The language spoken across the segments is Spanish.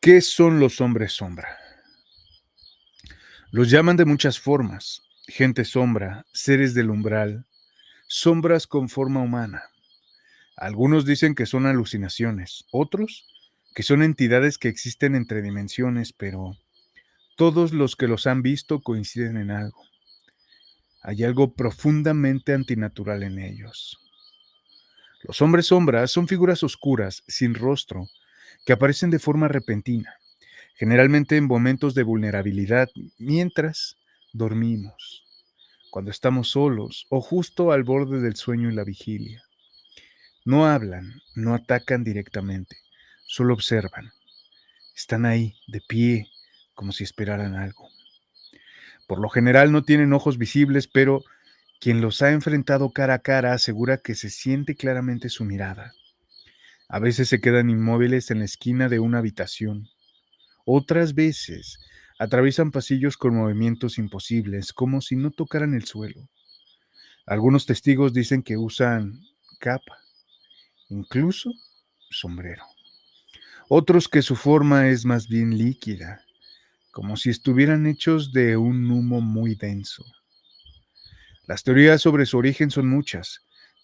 ¿Qué son los hombres sombra? Los llaman de muchas formas: gente sombra, seres del umbral, sombras con forma humana. Algunos dicen que son alucinaciones, otros que son entidades que existen entre dimensiones, pero todos los que los han visto coinciden en algo. Hay algo profundamente antinatural en ellos. Los hombres sombras son figuras oscuras, sin rostro, que aparecen de forma repentina, generalmente en momentos de vulnerabilidad, mientras dormimos, cuando estamos solos o justo al borde del sueño y la vigilia. No hablan, no atacan directamente, solo observan. Están ahí, de pie, como si esperaran algo. Por lo general no tienen ojos visibles, pero quien los ha enfrentado cara a cara asegura que se siente claramente su mirada. A veces se quedan inmóviles en la esquina de una habitación. Otras veces atraviesan pasillos con movimientos imposibles, como si no tocaran el suelo. Algunos testigos dicen que usan capa, incluso sombrero. Otros que su forma es más bien líquida, como si estuvieran hechos de un humo muy denso. Las teorías sobre su origen son muchas.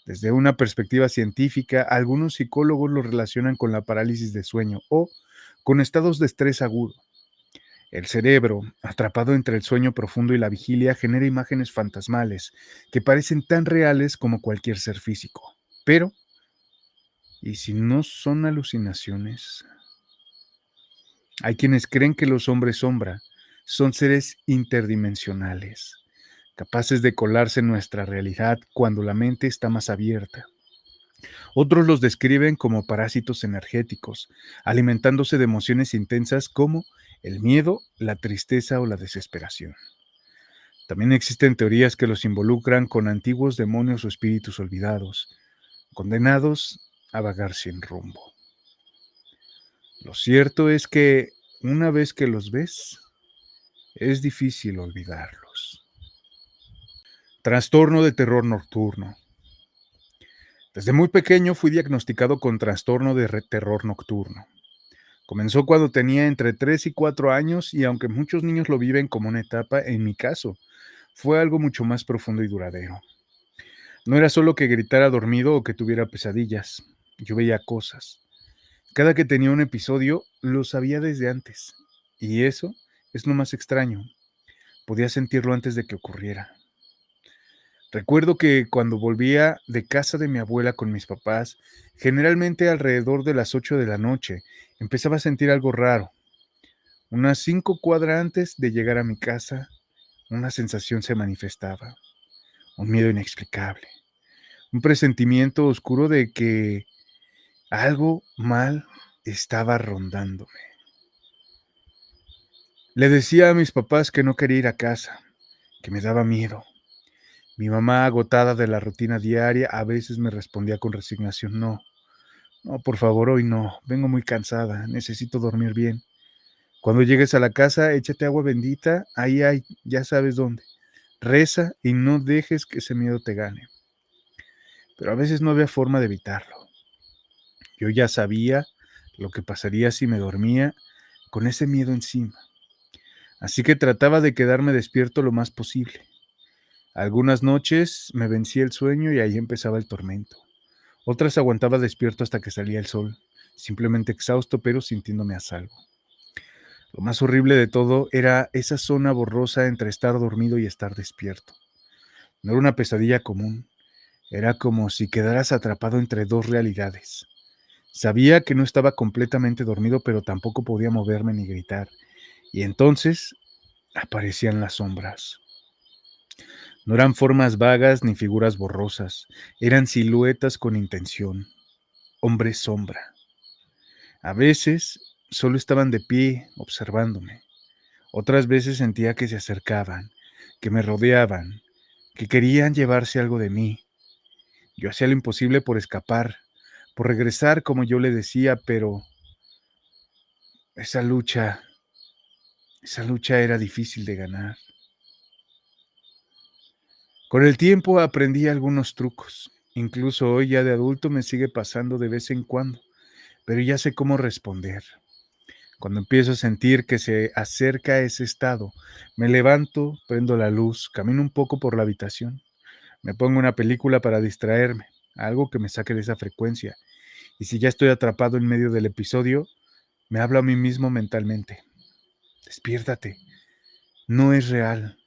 Desde una perspectiva científica, algunos psicólogos lo relacionan con la parálisis de sueño o con estados de estrés agudo. El cerebro, atrapado entre el sueño profundo y la vigilia, genera imágenes fantasmales que parecen tan reales como cualquier ser físico. Pero, ¿y si no son alucinaciones? Hay quienes creen que los hombres sombra son seres interdimensionales, capaces de colarse en nuestra realidad cuando la mente está más abierta. Otros los describen como parásitos energéticos, alimentándose de emociones intensas como el miedo, la tristeza o la desesperación. También existen teorías que los involucran con antiguos demonios o espíritus olvidados, condenados a vagar sin rumbo. Lo cierto es que una vez que los ves, es difícil olvidarlos. Trastorno de terror nocturno. Desde muy pequeño fui diagnosticado con trastorno de terror nocturno. Comenzó cuando tenía entre 3 y 4 años y aunque muchos niños lo viven como una etapa, en mi caso fue algo mucho más profundo y duradero. No era solo que gritara dormido o que tuviera pesadillas. Yo veía cosas. Cada que tenía un episodio, lo sabía desde antes. Y eso es lo más extraño. Podía sentirlo antes de que ocurriera. Recuerdo que cuando volvía de casa de mi abuela con mis papás, generalmente alrededor de las 8 de la noche, empezaba a sentir algo raro. Unas 5 cuadras antes de llegar a mi casa, una sensación se manifestaba, un miedo inexplicable, un presentimiento oscuro de que algo mal estaba rondándome. Le decía a mis papás que no quería ir a casa, que me daba miedo. Mi mamá, agotada de la rutina diaria, a veces me respondía con resignación: no, no, por favor, hoy no, vengo muy cansada, necesito dormir bien. Cuando llegues a la casa, échate agua bendita, ahí hay, ya sabes dónde. Reza y no dejes que ese miedo te gane. Pero a veces no había forma de evitarlo. Yo ya sabía lo que pasaría si me dormía con ese miedo encima. Así que trataba de quedarme despierto lo más posible. Algunas noches me vencía el sueño y ahí empezaba el tormento. Otras aguantaba despierto hasta que salía el sol, simplemente exhausto pero sintiéndome a salvo. Lo más horrible de todo era esa zona borrosa entre estar dormido y estar despierto. No era una pesadilla común, era como si quedaras atrapado entre dos realidades. Sabía que no estaba completamente dormido, pero tampoco podía moverme ni gritar. Y entonces aparecían las sombras. No eran formas vagas ni figuras borrosas, eran siluetas con intención, hombres sombra. A veces solo estaban de pie observándome. Otras veces sentía que se acercaban, que me rodeaban, que querían llevarse algo de mí. Yo hacía lo imposible por escapar, por regresar como yo le decía, pero esa lucha, esa lucha era difícil de ganar. Con el tiempo aprendí algunos trucos. Incluso hoy ya de adulto me sigue pasando de vez en cuando, pero ya sé cómo responder. Cuando empiezo a sentir que se acerca ese estado, me levanto, prendo la luz, camino un poco por la habitación, me pongo una película para distraerme, algo que me saque de esa frecuencia. Y si ya estoy atrapado en medio del episodio, me hablo a mí mismo mentalmente. Despiértate, no es real,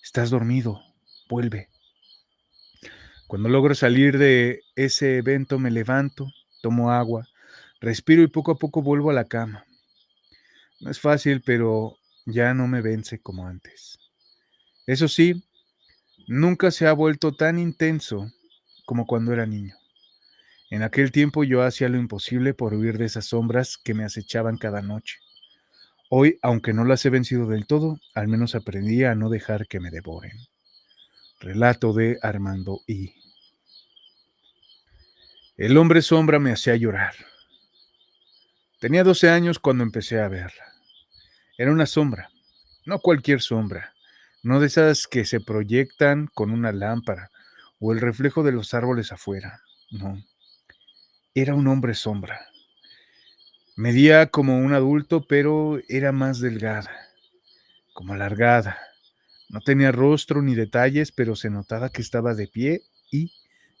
estás dormido, vuelve. Cuando logro salir de ese evento me levanto, tomo agua, respiro y poco a poco vuelvo a la cama. No es fácil, pero ya no me vence como antes. Eso sí, nunca se ha vuelto tan intenso como cuando era niño. En aquel tiempo yo hacía lo imposible por huir de esas sombras que me acechaban cada noche. Hoy, aunque no las he vencido del todo, al menos aprendí a no dejar que me devoren. Relato de Armando I. El hombre sombra me hacía llorar. Tenía 12 años cuando empecé a verla. Era una sombra, no cualquier sombra, no de esas que se proyectan con una lámpara o el reflejo de los árboles afuera. No, era un hombre sombra. Medía como un adulto, pero era más delgada, como alargada. No tenía rostro ni detalles, pero se notaba que estaba de pie y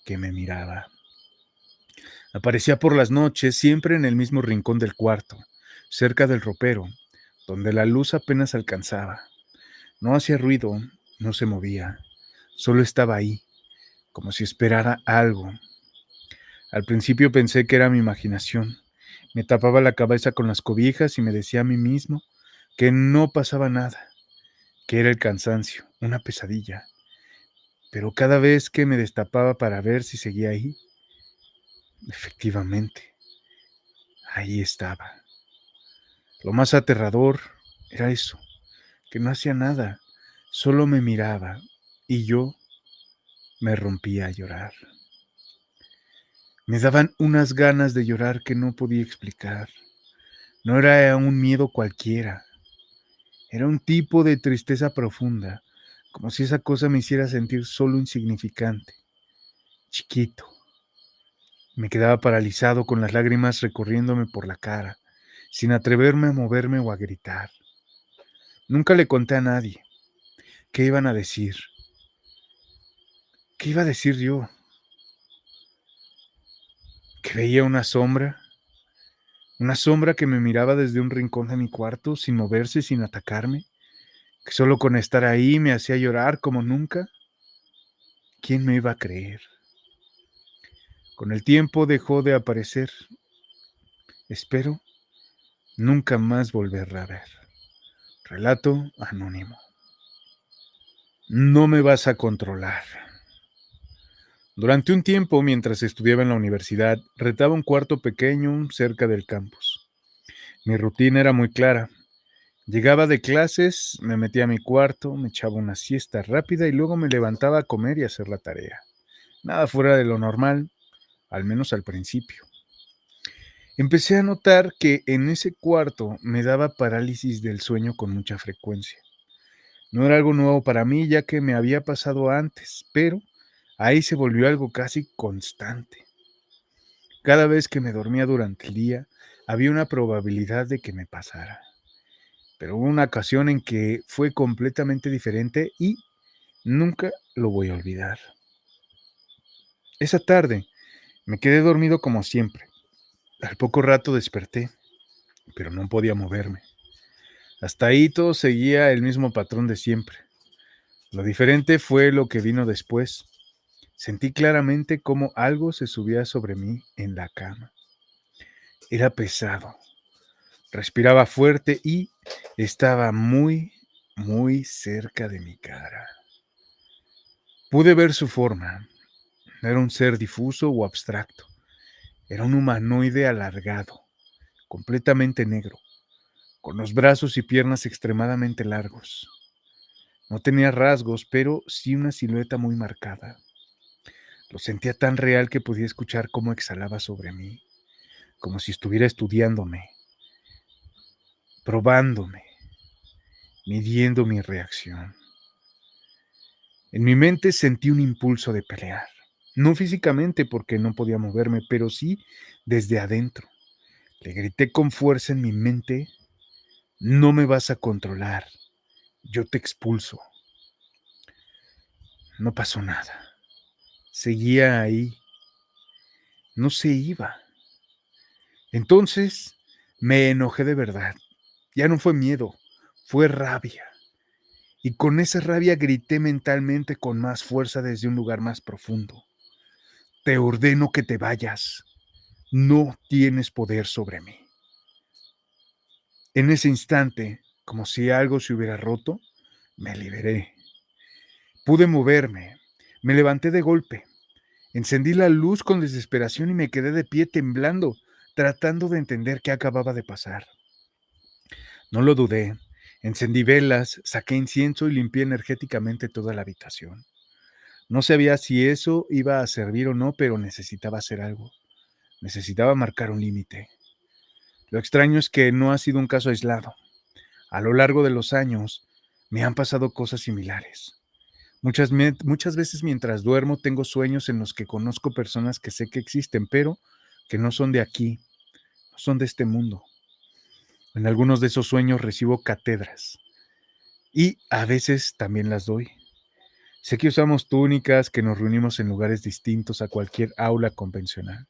que me miraba. Aparecía por las noches, siempre en el mismo rincón del cuarto, cerca del ropero, donde la luz apenas alcanzaba. No hacía ruido, no se movía, solo estaba ahí, como si esperara algo. Al principio pensé que era mi imaginación. Me tapaba la cabeza con las cobijas y me decía a mí mismo que no pasaba nada, que era el cansancio, una pesadilla. Pero cada vez que me destapaba para ver si seguía ahí, efectivamente, ahí estaba. Lo más aterrador era eso, que no hacía nada, solo me miraba y yo me rompía a llorar. Me daban unas ganas de llorar que no podía explicar. No era un miedo cualquiera, era un tipo de tristeza profunda, como si esa cosa me hiciera sentir solo insignificante, chiquito. Me quedaba paralizado con las lágrimas recorriéndome por la cara, sin atreverme a moverme o a gritar. Nunca le conté a nadie. ¿Qué iban a decir? ¿Qué iba a decir yo? ¿Que veía una sombra que me miraba desde un rincón de mi cuarto, sin moverse, sin atacarme? ¿Que solo con estar ahí me hacía llorar como nunca? ¿Quién me iba a creer? Con el tiempo dejó de aparecer. Espero nunca más volverla a ver. Relato anónimo. No me vas a controlar. Durante un tiempo, mientras estudiaba en la universidad, rentaba un cuarto pequeño cerca del campus. Mi rutina era muy clara. Llegaba de clases, me metía a mi cuarto, me echaba una siesta rápida y luego me levantaba a comer y a hacer la tarea. Nada fuera de lo normal, al menos al principio. Empecé a notar que en ese cuarto me daba parálisis del sueño con mucha frecuencia. No era algo nuevo para mí, ya que me había pasado antes, pero ahí se volvió algo casi constante. Cada vez que me dormía durante el día, había una probabilidad de que me pasara. Pero hubo una ocasión en que fue completamente diferente y nunca lo voy a olvidar. Esa tarde me quedé dormido como siempre. Al poco rato desperté, pero no podía moverme. Hasta ahí todo seguía el mismo patrón de siempre. Lo diferente fue lo que vino después. Sentí claramente cómo algo se subía sobre mí en la cama. Era pesado, respiraba fuerte y estaba muy, muy cerca de mi cara. Pude ver su forma. No era un ser difuso o abstracto. Era un humanoide alargado, completamente negro, con los brazos y piernas extremadamente largos. No tenía rasgos, pero sí una silueta muy marcada. Lo sentía tan real que podía escuchar cómo exhalaba sobre mí, como si estuviera estudiándome, probándome, midiendo mi reacción. En mi mente sentí un impulso de pelear. No físicamente porque no podía moverme, pero sí desde adentro. Le grité con fuerza en mi mente, No me vas a controlar. Yo te expulso. No pasó nada. Seguía ahí. No se iba. Entonces me enojé de verdad. Ya no fue miedo, fue rabia. Y con esa rabia grité mentalmente con más fuerza desde un lugar más profundo. Te ordeno que te vayas. No tienes poder sobre mí. En ese instante, como si algo se hubiera roto, me liberé. Pude moverme. Me levanté de golpe. Encendí la luz con desesperación y me quedé de pie temblando, tratando de entender qué acababa de pasar. No lo dudé. Encendí velas, saqué incienso y limpié energéticamente toda la habitación. No sabía si eso iba a servir o no, pero necesitaba hacer algo. Necesitaba marcar un límite. Lo extraño es que no ha sido un caso aislado. A lo largo de los años me han pasado cosas similares. Muchas veces mientras duermo tengo sueños en los que conozco personas que sé que existen, pero que no son de aquí, no son de este mundo. En algunos de esos sueños recibo cátedras y a veces también las doy. Sé que usamos túnicas, que nos reunimos en lugares distintos a cualquier aula convencional.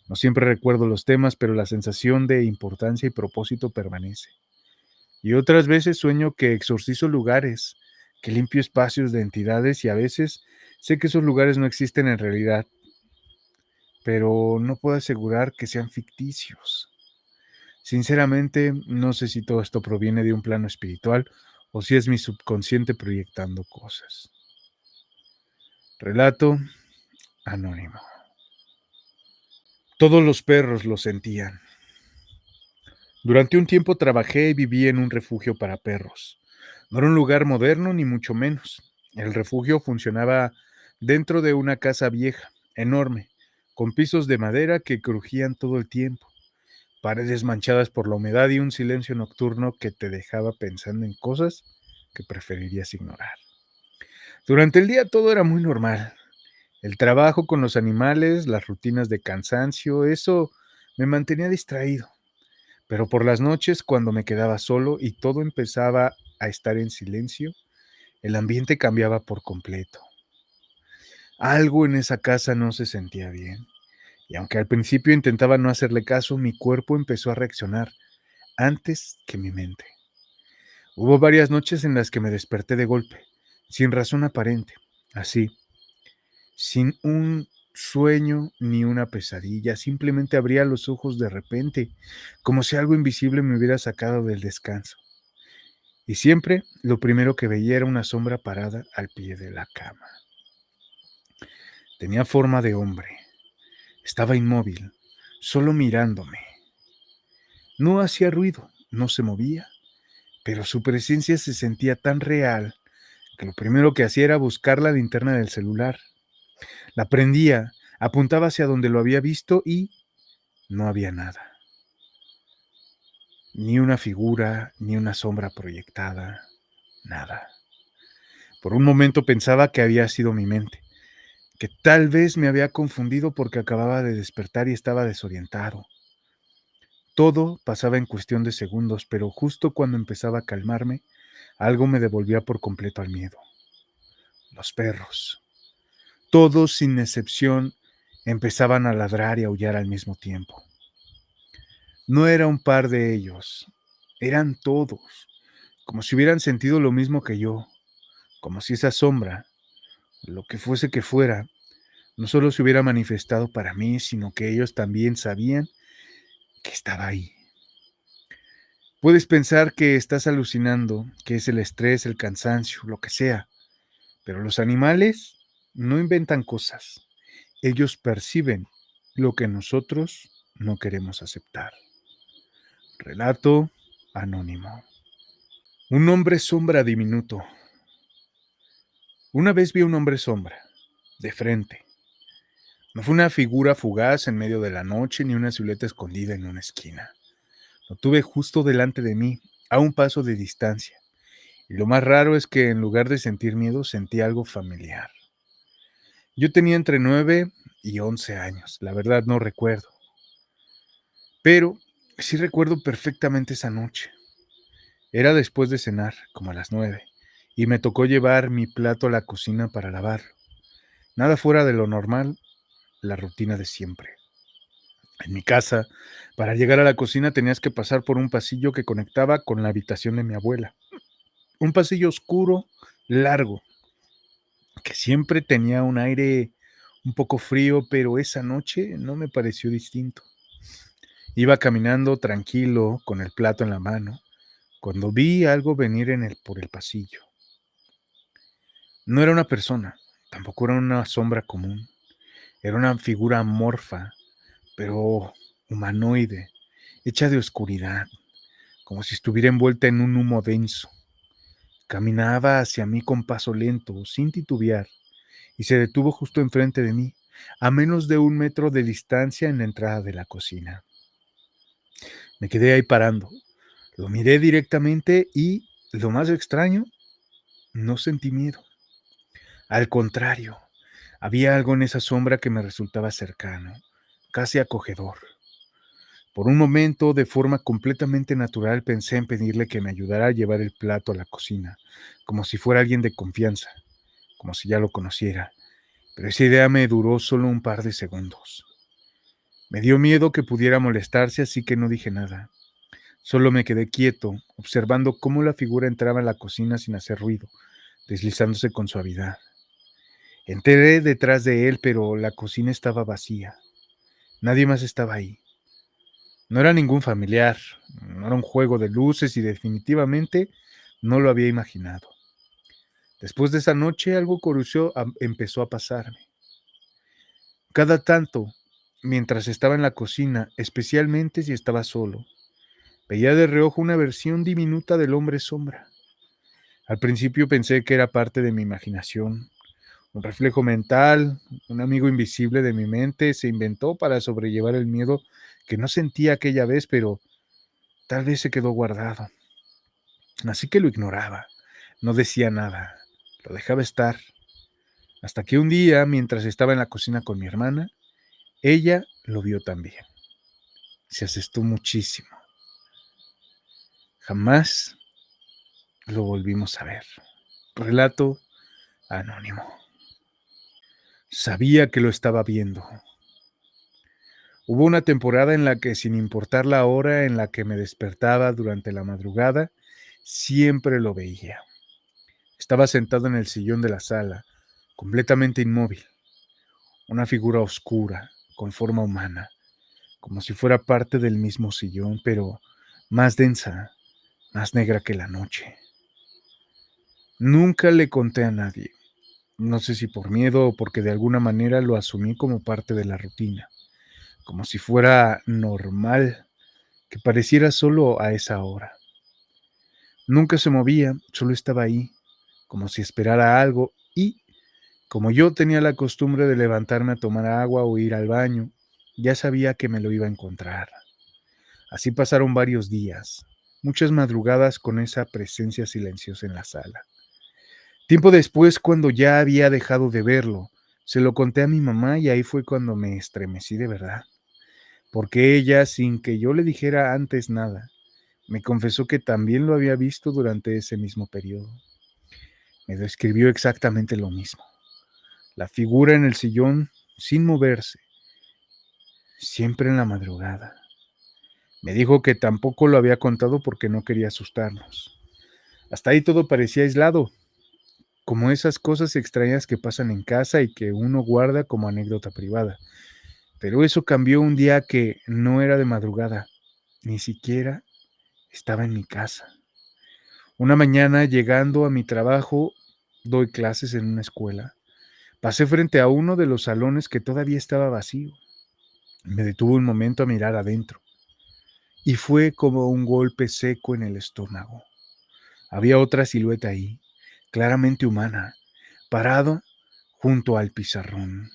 No siempre recuerdo los temas, pero la sensación de importancia y propósito permanece. Y otras veces sueño que exorcizo lugares, que limpio espacios de entidades y a veces sé que esos lugares no existen en realidad, pero no puedo asegurar que sean ficticios. Sinceramente, no sé si todo esto proviene de un plano espiritual o si es mi subconsciente proyectando cosas. Relato anónimo. Todos los perros lo sentían. Durante un tiempo trabajé y viví en un refugio para perros. No era un lugar moderno ni mucho menos. El refugio funcionaba dentro de una casa vieja, enorme, con pisos de madera que crujían todo el tiempo, paredes manchadas por la humedad y un silencio nocturno que te dejaba pensando en cosas que preferirías ignorar. Durante el día todo era muy normal. El trabajo con los animales, las rutinas de cansancio, eso me mantenía distraído. Pero por las noches, cuando me quedaba solo y todo empezaba a estar en silencio, el ambiente cambiaba por completo. Algo en esa casa no se sentía bien, y aunque al principio intentaba no hacerle caso, mi cuerpo empezó a reaccionar antes que mi mente. Hubo varias noches en las que me desperté de golpe, sin razón aparente, así, sin un sueño ni una pesadilla, simplemente abría los ojos de repente, como si algo invisible me hubiera sacado del descanso. Y siempre lo primero que veía era una sombra parada al pie de la cama. Tenía forma de hombre. Estaba inmóvil, solo mirándome. No hacía ruido, no se movía, pero su presencia se sentía tan real que lo primero que hacía era buscar la linterna del celular. La prendía, apuntaba hacia donde lo había visto y no había nada. Ni una figura, ni una sombra proyectada, nada. Por un momento pensaba que había sido mi mente, que tal vez me había confundido porque acababa de despertar y estaba desorientado. Todo pasaba en cuestión de segundos, pero justo cuando empezaba a calmarme, algo me devolvía por completo al miedo. Los perros, todos sin excepción, empezaban a ladrar y aullar al mismo tiempo. No era un par de ellos, eran todos, como si hubieran sentido lo mismo que yo, como si esa sombra, lo que fuera, no solo se hubiera manifestado para mí, sino que ellos también sabían que estaba ahí. Puedes pensar que estás alucinando, que es el estrés, el cansancio, lo que sea, pero los animales no inventan cosas. Ellos perciben lo que nosotros no queremos aceptar. Relato anónimo. Un hombre sombra diminuto. Una vez vi un hombre sombra, de frente. No fue una figura fugaz en medio de la noche ni una silueta escondida en una esquina. Lo tuve justo delante de mí, a un paso de distancia. Y lo más raro es que en lugar de sentir miedo, sentí algo familiar. Yo tenía entre 9 y 11 años, la verdad no recuerdo. Pero sí recuerdo perfectamente esa noche. Era después de cenar, como a las 9, y me tocó llevar mi plato a la cocina para lavarlo. Nada fuera de lo normal, la rutina de siempre. En mi casa, para llegar a la cocina tenías que pasar por un pasillo que conectaba con la habitación de mi abuela. Un pasillo oscuro, largo, que siempre tenía un aire un poco frío, pero esa noche no me pareció distinto. Iba caminando tranquilo, con el plato en la mano, cuando vi algo venir por el pasillo. No era una persona, tampoco era una sombra común. Era una figura amorfa, pero humanoide, hecha de oscuridad, como si estuviera envuelta en un humo denso. Caminaba hacia mí con paso lento, sin titubear, y se detuvo justo enfrente de mí, a menos de 1 metro de distancia en la entrada de la cocina. Me quedé ahí parando. Lo miré directamente y, lo más extraño, no sentí miedo. Al contrario, había algo en esa sombra que me resultaba cercano, casi acogedor. Por un momento, de forma completamente natural, pensé en pedirle que me ayudara a llevar el plato a la cocina, como si fuera alguien de confianza, como si ya lo conociera. Pero esa idea me duró solo un par de segundos. Me dio miedo que pudiera molestarse, así que no dije nada. Solo me quedé quieto, observando cómo la figura entraba en la cocina sin hacer ruido, deslizándose con suavidad. Entré detrás de él, pero la cocina estaba vacía. Nadie más estaba ahí. No era ningún familiar, no era un juego de luces y definitivamente no lo había imaginado. Después de esa noche algo curioso empezó a pasarme. Cada tanto, mientras estaba en la cocina, especialmente si estaba solo, veía de reojo una versión diminuta del hombre sombra. Al principio pensé que era parte de mi imaginación, un reflejo mental, un amigo invisible de mi mente se inventó para sobrellevar el miedo que no sentía aquella vez, pero tal vez se quedó guardado. Así que lo ignoraba, no decía nada, lo dejaba estar, hasta que un día, mientras estaba en la cocina con mi hermana, ella lo vio también. Se asustó muchísimo. Jamás lo volvimos a ver. Relato anónimo. Sabía que lo estaba viendo. Hubo una temporada en la que, sin importar la hora en la que me despertaba durante la madrugada, siempre lo veía. Estaba sentado en el sillón de la sala, completamente inmóvil, una figura oscura, con forma humana, como si fuera parte del mismo sillón, pero más densa, más negra que la noche. Nunca le conté a nadie, no sé si por miedo o porque de alguna manera lo asumí como parte de la rutina, como si fuera normal que pareciera solo a esa hora. Nunca se movía, solo estaba ahí, como si esperara algo y, como yo tenía la costumbre de levantarme a tomar agua o ir al baño, ya sabía que me lo iba a encontrar. Así pasaron varios días, muchas madrugadas con esa presencia silenciosa en la sala. Tiempo después, cuando ya había dejado de verlo, se lo conté a mi mamá y ahí fue cuando me estremecí de verdad, porque ella, sin que yo le dijera antes nada, me confesó que también lo había visto durante ese mismo periodo. Me describió exactamente lo mismo. La figura en el sillón, sin moverse, siempre en la madrugada. Me dijo que tampoco lo había contado porque no quería asustarnos. Hasta ahí todo parecía aislado, como esas cosas extrañas que pasan en casa y que uno guarda como anécdota privada. Pero eso cambió un día que no era de madrugada, ni siquiera estaba en mi casa. Una mañana, llegando a mi trabajo, doy clases en una escuela. Pasé frente a uno de los salones que todavía estaba vacío. Me detuve un momento a mirar adentro y fue como un golpe seco en el estómago. Había otra silueta ahí, claramente humana, parado junto al pizarrón.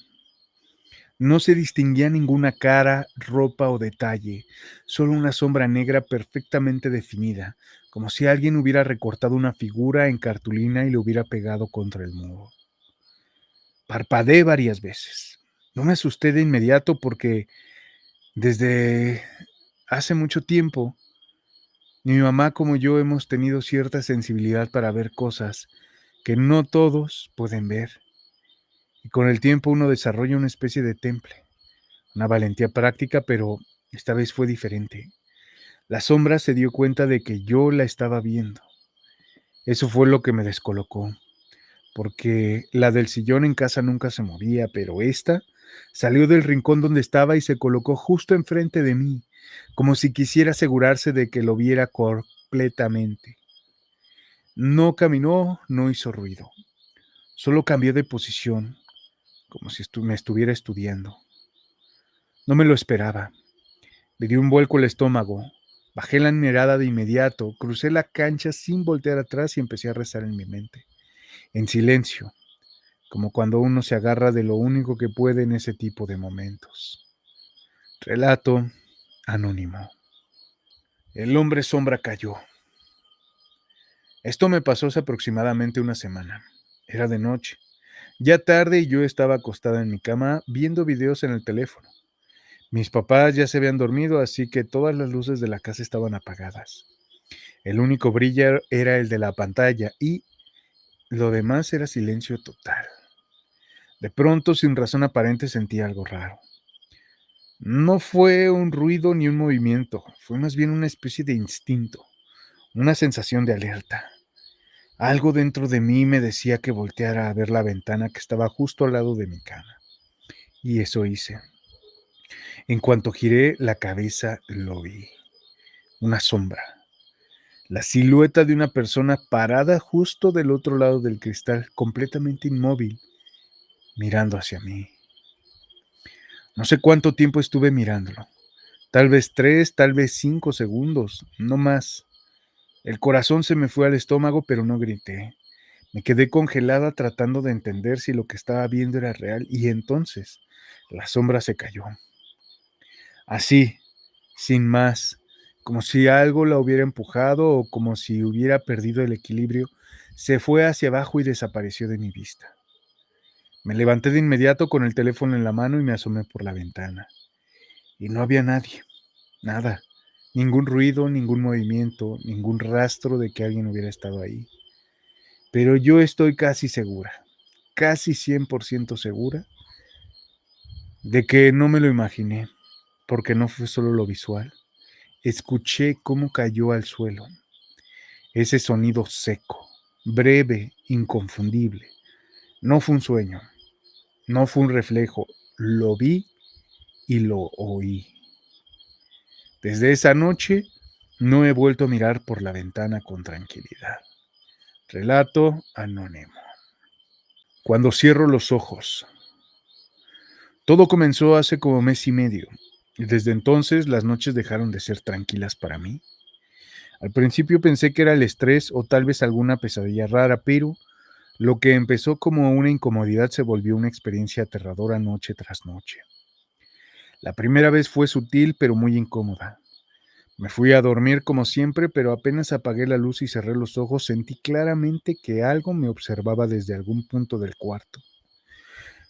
No se distinguía ninguna cara, ropa o detalle, solo una sombra negra perfectamente definida, como si alguien hubiera recortado una figura en cartulina y lo hubiera pegado contra el muro. Parpadeé varias veces. No me asusté de inmediato porque desde hace mucho tiempo Mi mamá como yo hemos tenido cierta sensibilidad para ver cosas que no todos pueden ver. Y con el tiempo uno desarrolla una especie de temple, una valentía práctica, pero esta vez fue diferente. La sombra se dio cuenta de que yo la estaba viendo. Eso fue lo que me descolocó, porque la del sillón en casa nunca se movía, pero esta salió del rincón donde estaba y se colocó justo enfrente de mí, como si quisiera asegurarse de que lo viera completamente. No caminó, no hizo ruido, solo cambió de posición, como si me estuviera estudiando. No me lo esperaba. Me dio un vuelco el estómago. Bajé la mirada de inmediato, crucé la cancha sin voltear atrás y empecé a rezar en mi mente, en silencio, como cuando uno se agarra de lo único que puede en ese tipo de momentos. Relato anónimo. El hombre sombra cayó. Esto me pasó hace aproximadamente una semana. Era de noche. Ya tarde y yo estaba acostada en mi cama viendo videos en el teléfono. Mis papás ya se habían dormido, así que todas las luces de la casa estaban apagadas. El único brillo era el de la pantalla y lo demás era silencio total. De pronto, sin razón aparente, sentí algo raro. No fue un ruido ni un movimiento, fue más bien una especie de instinto, una sensación de alerta. Algo dentro de mí me decía que volteara a ver la ventana que estaba justo al lado de mi cama. Y eso hice. En cuanto giré la cabeza, lo vi. Una sombra. La silueta de una persona parada justo del otro lado del cristal, completamente inmóvil, mirando hacia mí. No sé cuánto tiempo estuve mirándolo. Tal vez 3, tal vez 5 segundos, no más. El corazón se me fue al estómago, pero no grité. Me quedé congelada tratando de entender si lo que estaba viendo era real y entonces la sombra se cayó. Así, sin más, como si algo la hubiera empujado o como si hubiera perdido el equilibrio, se fue hacia abajo y desapareció de mi vista. Me levanté de inmediato con el teléfono en la mano y me asomé por la ventana. Y no había nadie, nada, ningún ruido, ningún movimiento, ningún rastro de que alguien hubiera estado ahí. Pero yo estoy casi segura, casi 100% segura, de que no me lo imaginé, porque no fue solo lo visual. Escuché cómo cayó al suelo, ese sonido seco, breve, inconfundible. No fue un sueño, no fue un reflejo, lo vi y lo oí. Desde esa noche no he vuelto a mirar por la ventana con tranquilidad. Relato anónimo. Cuando cierro los ojos. Todo comenzó hace como mes y medio, y desde entonces las noches dejaron de ser tranquilas para mí. Al principio pensé que era el estrés o tal vez alguna pesadilla rara, pero lo que empezó como una incomodidad se volvió una experiencia aterradora noche tras noche. La primera vez fue sutil pero muy incómoda. Me fui a dormir como siempre, pero apenas apagué la luz y cerré los ojos, sentí claramente que algo me observaba desde algún punto del cuarto.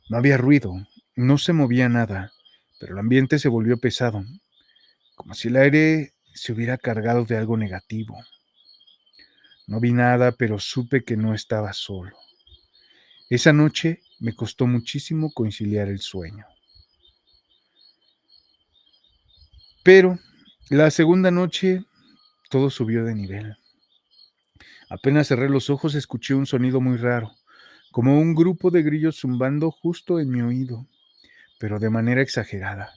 No había ruido, no se movía nada, pero el ambiente se volvió pesado, como si el aire se hubiera cargado de algo negativo. No vi nada, pero supe que no estaba solo. Esa noche me costó muchísimo conciliar el sueño. Pero la segunda noche todo subió de nivel. Apenas cerré los ojos escuché un sonido muy raro, como un grupo de grillos zumbando justo en mi oído, pero de manera exagerada,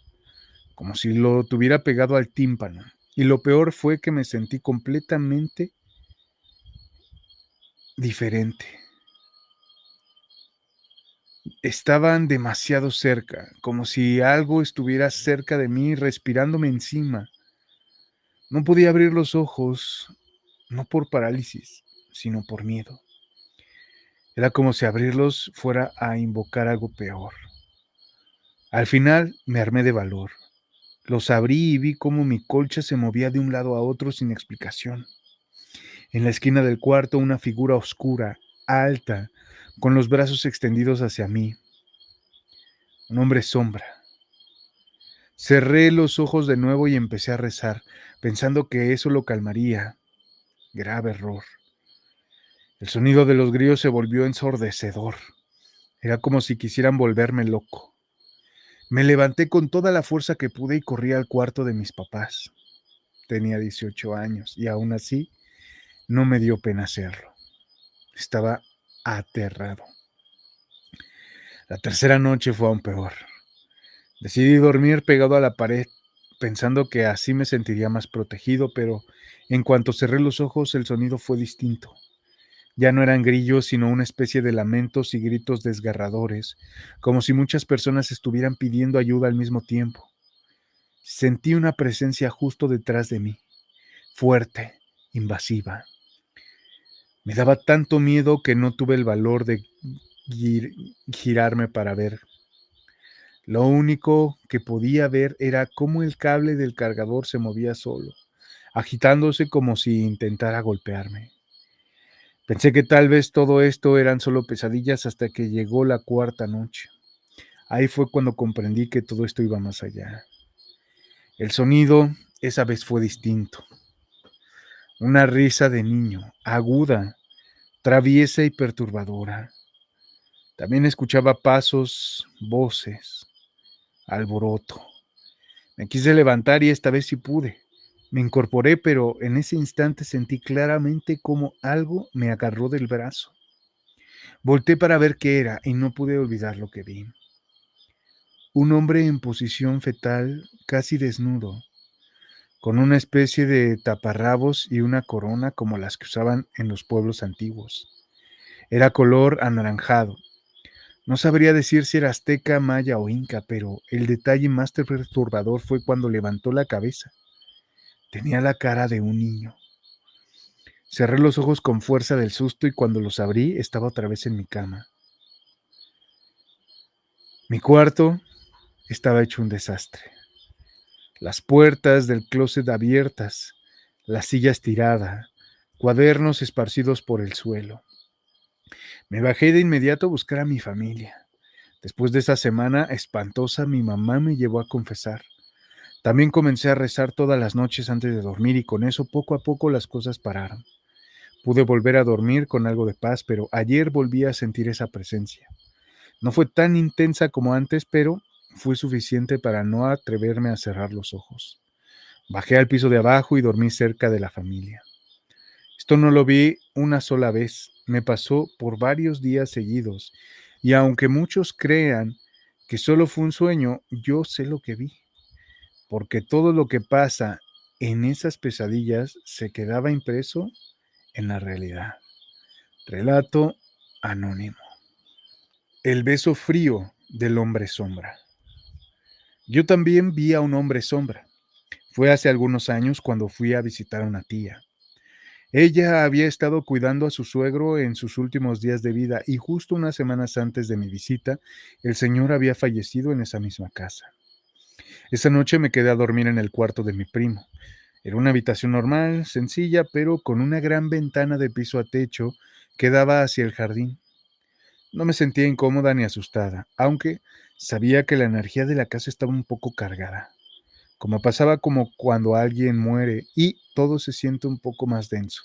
como si lo tuviera pegado al tímpano. Y lo peor fue que me sentí completamente diferente. Estaban demasiado cerca, como si algo estuviera cerca de mí, respirándome encima. No podía abrir los ojos, no por parálisis, sino por miedo. Era como si abrirlos fuera a invocar algo peor. Al final me armé de valor. Los abrí y vi cómo mi colcha se movía de un lado a otro sin explicación. En la esquina del cuarto una figura oscura, alta, con los brazos extendidos hacia mí. Un hombre sombra. Cerré los ojos de nuevo y empecé a rezar, pensando que eso lo calmaría. Grave error. El sonido de los grillos se volvió ensordecedor. Era como si quisieran volverme loco. Me levanté con toda la fuerza que pude y corrí al cuarto de mis papás. Tenía 18 años y aún así no me dio pena hacerlo. Estaba aterrado. La tercera noche fue aún peor. Decidí dormir pegado a la pared, pensando que así me sentiría más protegido, pero en cuanto cerré los ojos el sonido fue distinto. Ya no eran grillos, sino una especie de lamentos y gritos desgarradores, como si muchas personas estuvieran pidiendo ayuda al mismo tiempo. Sentí una presencia justo detrás de mí, fuerte, invasiva. Me daba tanto miedo que no tuve el valor de gir- girarme para ver. Lo único que podía ver era cómo el cable del cargador se movía solo, agitándose como si intentara golpearme. Pensé que tal vez todo esto eran solo pesadillas hasta que llegó la cuarta noche. Ahí fue cuando comprendí que todo esto iba más allá. El sonido esa vez fue distinto. Una risa de niño, aguda, traviesa y perturbadora. También escuchaba pasos, voces, alboroto. Me quise levantar y esta vez sí pude. Me incorporé, pero en ese instante sentí claramente como algo me agarró del brazo. Volté para ver qué era y no pude olvidar lo que vi. Un hombre en posición fetal, casi desnudo, con una especie de taparrabos y una corona como las que usaban en los pueblos antiguos. Era color anaranjado. No sabría decir si era azteca, maya o inca, pero el detalle más perturbador fue cuando levantó la cabeza. Tenía la cara de un niño. Cerré los ojos con fuerza del susto y cuando los abrí estaba otra vez en mi cama. Mi cuarto estaba hecho un desastre. Las puertas del closet abiertas, la silla estirada, cuadernos esparcidos por el suelo. Me bajé de inmediato a buscar a mi familia. Después de esa semana espantosa, mi mamá me llevó a confesar. También comencé a rezar todas las noches antes de dormir y con eso poco a poco las cosas pararon. Pude volver a dormir con algo de paz, pero ayer volví a sentir esa presencia. No fue tan intensa como antes, pero fue suficiente para no atreverme a cerrar los ojos. Bajé al piso de abajo y dormí cerca de la familia. Esto no lo vi una sola vez, me pasó por varios días seguidos, y aunque muchos crean que solo fue un sueño, yo sé lo que vi, porque todo lo que pasa en esas pesadillas se quedaba impreso en la realidad. Relato anónimo. El beso frío del hombre sombra. Yo también vi a un hombre sombra. Fue hace algunos años cuando fui a visitar a una tía. Ella había estado cuidando a su suegro en sus últimos días de vida y justo unas semanas antes de mi visita, el señor había fallecido en esa misma casa. Esa noche me quedé a dormir en el cuarto de mi primo. Era una habitación normal, sencilla, pero con una gran ventana de piso a techo que daba hacia el jardín. No me sentía incómoda ni asustada, aunque sabía que la energía de la casa estaba un poco cargada, como pasaba como cuando alguien muere y todo se siente un poco más denso.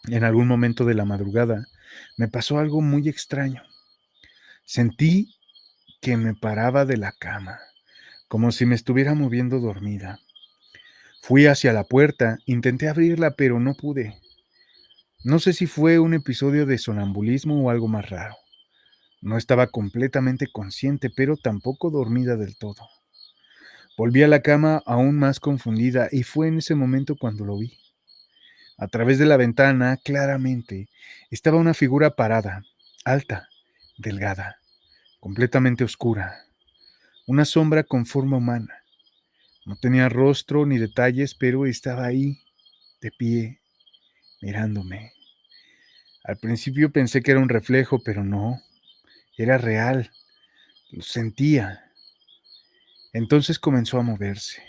En algún momento de la madrugada me pasó algo muy extraño. Sentí que me paraba de la cama, como si me estuviera moviendo dormida. Fui hacia la puerta, intenté abrirla, pero no pude. No sé si fue un episodio de sonambulismo o algo más raro. No estaba completamente consciente, pero tampoco dormida del todo. Volví a la cama aún más confundida y fue en ese momento cuando lo vi. A través de la ventana, claramente, estaba una figura parada, alta, delgada, completamente oscura, una sombra con forma humana. No tenía rostro ni detalles, pero estaba ahí, de pie, mirándome. Al principio pensé que era un reflejo, pero no, era real, lo sentía. Entonces comenzó a moverse.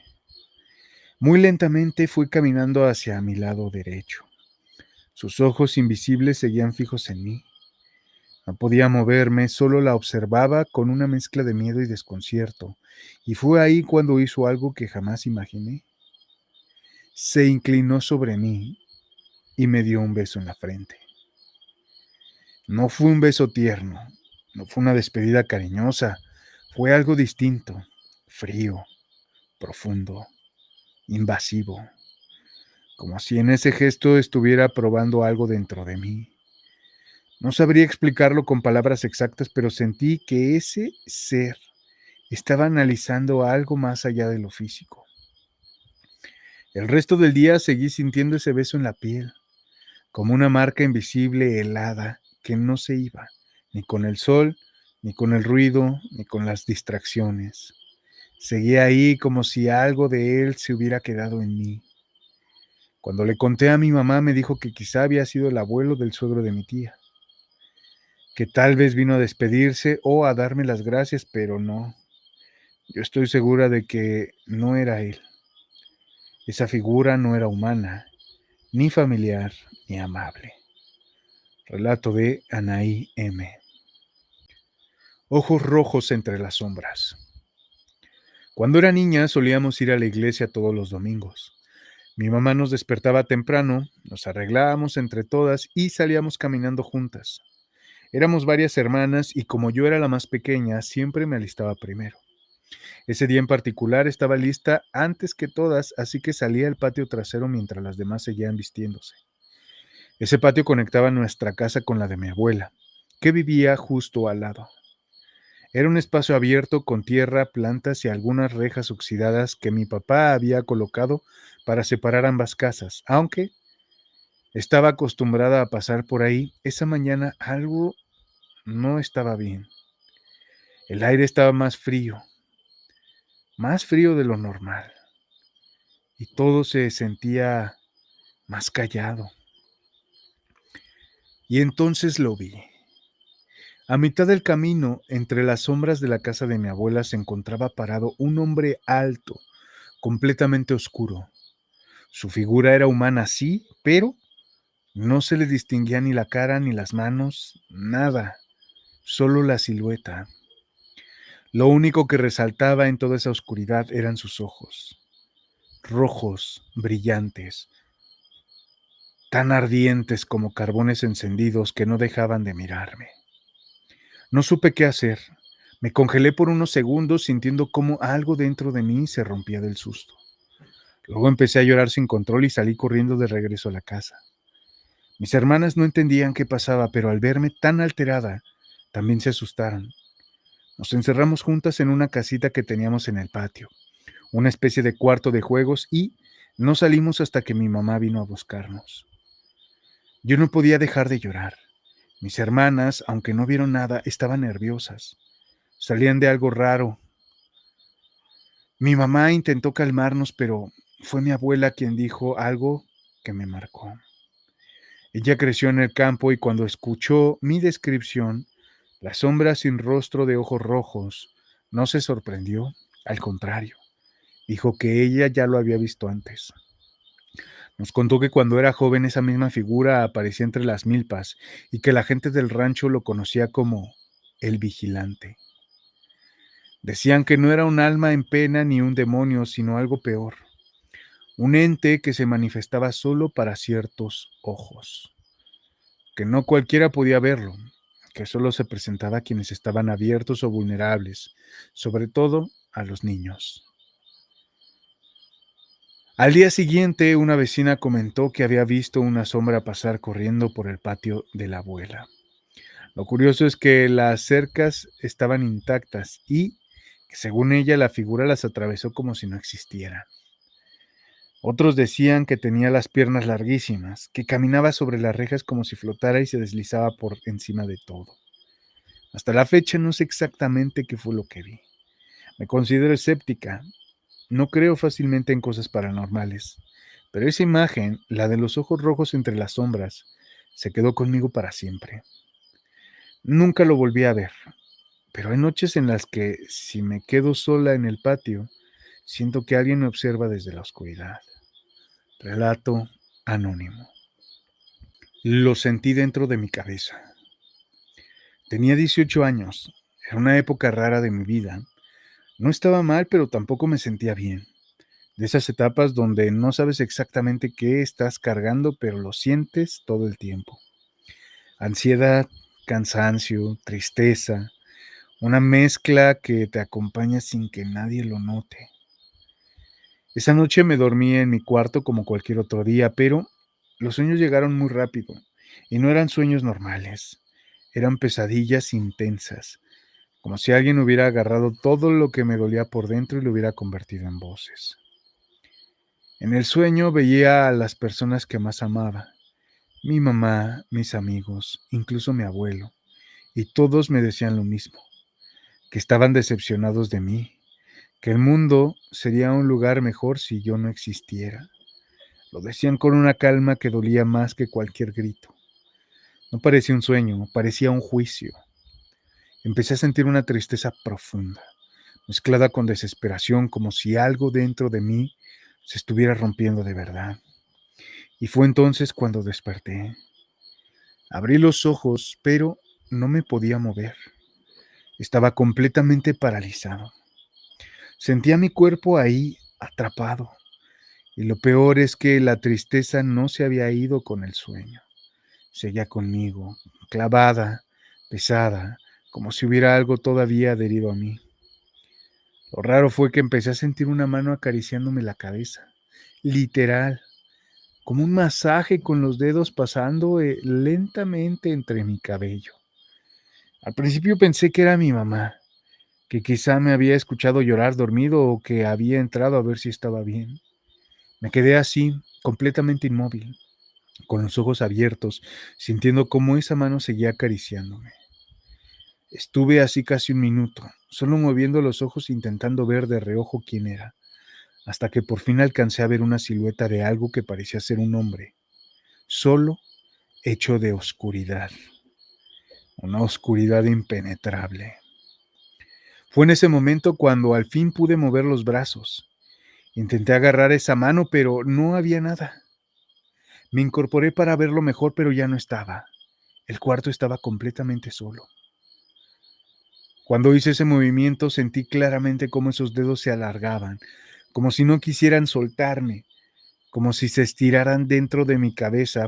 Muy lentamente fue caminando hacia mi lado derecho. Sus ojos invisibles seguían fijos en mí. No podía moverme, solo la observaba con una mezcla de miedo y desconcierto, y fue ahí cuando hizo algo que jamás imaginé. Se inclinó sobre mí y me dio un beso en la frente. No fue un beso tierno, no fue una despedida cariñosa, fue algo distinto, frío, profundo, invasivo, como si en ese gesto estuviera probando algo dentro de mí. No sabría explicarlo con palabras exactas, pero sentí que ese ser estaba analizando algo más allá de lo físico. El resto del día seguí sintiendo ese beso en la piel, como una marca invisible helada que no se iba, ni con el sol, ni con el ruido, ni con las distracciones. Seguía ahí como si algo de él se hubiera quedado en mí. Cuando le conté a mi mamá me dijo que quizá había sido el abuelo del suegro de mi tía, que tal vez vino a despedirse o a darme las gracias, pero no. Yo estoy segura de que no era él. Esa figura no era humana, ni familiar, ni amable. Relato de Anaí M. Ojos rojos entre las sombras. Cuando era niña solíamos ir a la iglesia todos los domingos. Mi mamá nos despertaba temprano, nos arreglábamos entre todas y salíamos caminando juntas. Éramos varias hermanas y como yo era la más pequeña, siempre me alistaba primero. Ese día en particular estaba lista antes que todas, así que salí al patio trasero mientras las demás seguían vistiéndose. Ese patio conectaba nuestra casa con la de mi abuela, que vivía justo al lado. Era un espacio abierto con tierra, plantas y algunas rejas oxidadas que mi papá había colocado para separar ambas casas. Aunque estaba acostumbrada a pasar por ahí, esa mañana algo no estaba bien. El aire estaba más frío de lo normal, y todo se sentía más callado. Y entonces lo vi. A mitad del camino, entre las sombras de la casa de mi abuela, se encontraba parado un hombre alto, completamente oscuro. Su figura era humana, sí, pero no se le distinguía ni la cara ni las manos, nada, solo la silueta. Lo único que resaltaba en toda esa oscuridad eran sus ojos, rojos, brillantes, tan ardientes como carbones encendidos que no dejaban de mirarme. No supe qué hacer. Me congelé por unos segundos sintiendo cómo algo dentro de mí se rompía del susto. Luego empecé a llorar sin control y salí corriendo de regreso a la casa. Mis hermanas no entendían qué pasaba, pero al verme tan alterada, también se asustaron. Nos encerramos juntas en una casita que teníamos en el patio, una especie de cuarto de juegos, y no salimos hasta que mi mamá vino a buscarnos. Yo no podía dejar de llorar. Mis hermanas, aunque no vieron nada, estaban nerviosas. Salían de algo raro. Mi mamá intentó calmarnos, pero fue mi abuela quien dijo algo que me marcó. Ella creció en el campo y cuando escuchó mi descripción, la sombra sin rostro de ojos rojos, no se sorprendió, al contrario, dijo que ella ya lo había visto antes. Nos contó que cuando era joven esa misma figura aparecía entre las milpas y que la gente del rancho lo conocía como el vigilante. Decían que no era un alma en pena ni un demonio, sino algo peor, un ente que se manifestaba solo para ciertos ojos, que no cualquiera podía verlo, que solo se presentaba a quienes estaban abiertos o vulnerables, sobre todo a los niños. Al día siguiente, una vecina comentó que había visto una sombra pasar corriendo por el patio de la abuela. Lo curioso es que las cercas estaban intactas y que según ella la figura las atravesó como si no existieran. Otros decían que tenía las piernas larguísimas, que caminaba sobre las rejas como si flotara y se deslizaba por encima de todo. Hasta la fecha no sé exactamente qué fue lo que vi. Me considero escéptica, no creo fácilmente en cosas paranormales, pero esa imagen, la de los ojos rojos entre las sombras, se quedó conmigo para siempre. Nunca lo volví a ver, pero hay noches en las que, si me quedo sola en el patio, siento que alguien me observa desde la oscuridad. Relato anónimo. Lo sentí dentro de mi cabeza. Tenía 18 años. Era una época rara de mi vida. No estaba mal, pero tampoco me sentía bien. De esas etapas donde no sabes exactamente qué estás cargando, pero lo sientes todo el tiempo. Ansiedad, cansancio, tristeza, una mezcla que te acompaña sin que nadie lo note. Esa noche me dormí en mi cuarto como cualquier otro día, pero los sueños llegaron muy rápido y no eran sueños normales, eran pesadillas intensas, como si alguien hubiera agarrado todo lo que me dolía por dentro y lo hubiera convertido en voces. En el sueño veía a las personas que más amaba, mi mamá, mis amigos, incluso mi abuelo, y todos me decían lo mismo, que estaban decepcionados de mí, que el mundo sería un lugar mejor si yo no existiera. Lo decían con una calma que dolía más que cualquier grito. No parecía un sueño, parecía un juicio. Empecé a sentir una tristeza profunda, mezclada con desesperación, como si algo dentro de mí se estuviera rompiendo de verdad. Y fue entonces cuando desperté. Abrí los ojos, pero no me podía mover. Estaba completamente paralizado. Sentía mi cuerpo ahí, atrapado. Y lo peor es que la tristeza no se había ido con el sueño. Seguía conmigo, clavada, pesada, como si hubiera algo todavía adherido a mí. Lo raro fue que empecé a sentir una mano acariciándome la cabeza, literal, como un masaje con los dedos pasando lentamente entre mi cabello. Al principio pensé que era mi mamá, que quizá me había escuchado llorar dormido o que había entrado a ver si estaba bien. Me quedé así, completamente inmóvil, con los ojos abiertos, sintiendo cómo esa mano seguía acariciándome. Estuve así casi un minuto, solo moviendo los ojos intentando ver de reojo quién era, hasta que por fin alcancé a ver una silueta de algo que parecía ser un hombre, solo hecho de oscuridad, una oscuridad impenetrable. Fue en ese momento cuando al fin pude mover los brazos. Intenté agarrar esa mano, pero no había nada. Me incorporé para verlo mejor, pero ya no estaba. El cuarto estaba completamente solo. Cuando hice ese movimiento sentí claramente cómo esos dedos se alargaban, como si no quisieran soltarme, como si se estiraran dentro de mi cabeza,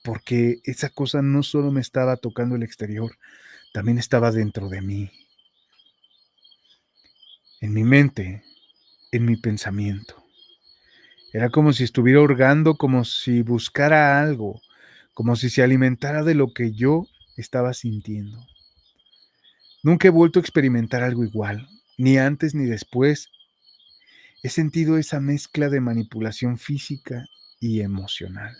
porque esa cosa no solo me estaba tocando el exterior, también estaba dentro de mí, en mi mente, en mi pensamiento. Era como si estuviera hurgando, como si buscara algo, como si se alimentara de lo que yo estaba sintiendo. Nunca he vuelto a experimentar algo igual, ni antes ni después. He sentido esa mezcla de manipulación física y emocional,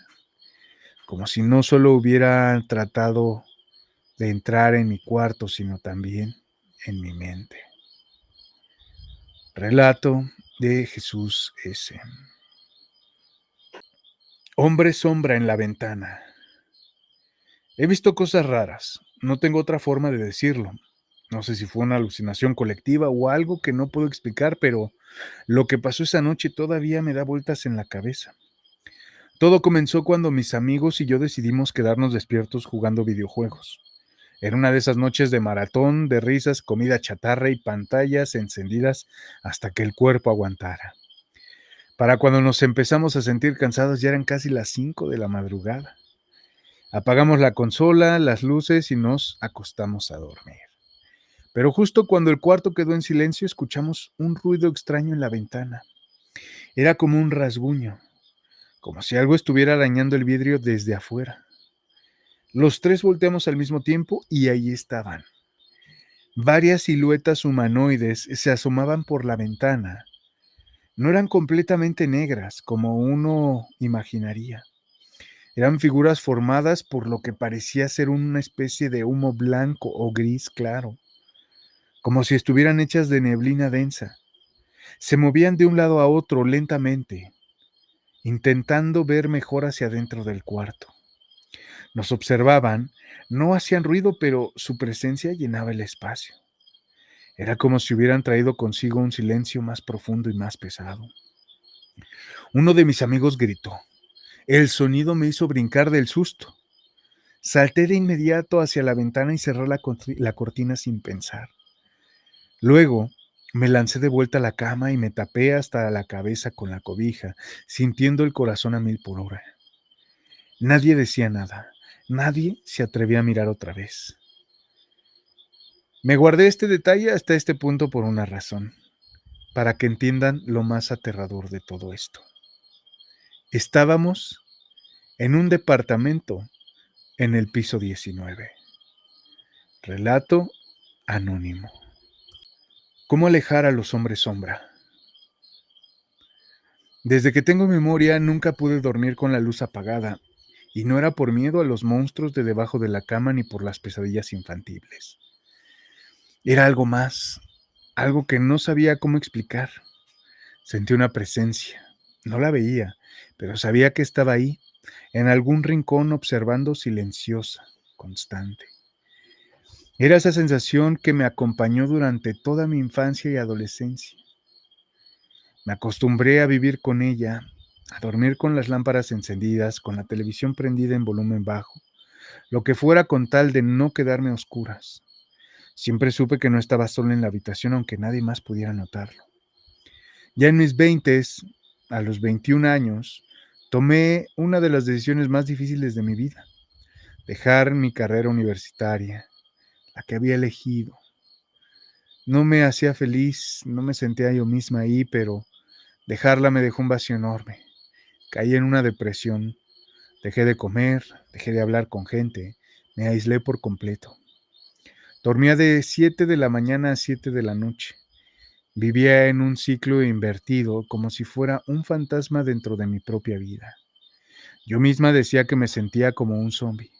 como si no solo hubiera tratado de entrar en mi cuarto, sino también en mi mente. Relato de Jesús S. Hombre sombra en la ventana. He visto cosas raras, no tengo otra forma de decirlo. No sé si fue una alucinación colectiva o algo que no puedo explicar, pero lo que pasó esa noche todavía me da vueltas en la cabeza. Todo comenzó cuando mis amigos y yo decidimos quedarnos despiertos jugando videojuegos. Era una de esas noches de maratón, de risas, comida chatarra y pantallas encendidas hasta que el cuerpo aguantara. Para cuando nos empezamos a sentir cansados ya eran casi las 5 de la madrugada. Apagamos la consola, las luces y nos acostamos a dormir. Pero justo cuando el cuarto quedó en silencio escuchamos un ruido extraño en la ventana. Era como un rasguño, como si algo estuviera arañando el vidrio desde afuera. Los tres volteamos al mismo tiempo y ahí estaban. Varias siluetas humanoides se asomaban por la ventana. No eran completamente negras, como uno imaginaría. Eran figuras formadas por lo que parecía ser una especie de humo blanco o gris claro, como si estuvieran hechas de neblina densa. Se movían de un lado a otro lentamente, intentando ver mejor hacia adentro del cuarto. Nos observaban, no hacían ruido, pero su presencia llenaba el espacio. Era como si hubieran traído consigo un silencio más profundo y más pesado. Uno de mis amigos gritó. El sonido me hizo brincar del susto. Salté de inmediato hacia la ventana y cerré la cortina sin pensar. Luego me lancé de vuelta a la cama y me tapé hasta la cabeza con la cobija, sintiendo el corazón a 1000 por hora. Nadie decía nada, nadie se atrevía a mirar otra vez. Me guardé este detalle hasta este punto por una razón, para que entiendan lo más aterrador de todo esto. Estábamos en un departamento en el piso 19. Relato anónimo. ¿Cómo alejar a los hombres sombra? Desde que tengo memoria nunca pude dormir con la luz apagada, y no era por miedo a los monstruos de debajo de la cama ni por las pesadillas infantiles. Era algo más, algo que no sabía cómo explicar. Sentí una presencia. No la veía, pero sabía que estaba ahí, en algún rincón observando silenciosa, constante. Era esa sensación que me acompañó durante toda mi infancia y adolescencia. Me acostumbré a vivir con ella, a dormir con las lámparas encendidas, con la televisión prendida en volumen bajo, lo que fuera con tal de no quedarme a oscuras. Siempre supe que no estaba solo en la habitación aunque nadie más pudiera notarlo. Ya en mis veintes, a los 21 años, tomé una de las decisiones más difíciles de mi vida: dejar mi carrera universitaria, la que había elegido. No me hacía feliz, no me sentía yo misma ahí, pero dejarla me dejó un vacío enorme. Caí en una depresión, dejé de comer, dejé de hablar con gente, me aislé por completo. Dormía de 7 de la mañana a 7 de la noche. Vivía en un ciclo invertido, como si fuera un fantasma dentro de mi propia vida. Yo misma decía que me sentía como un zombi.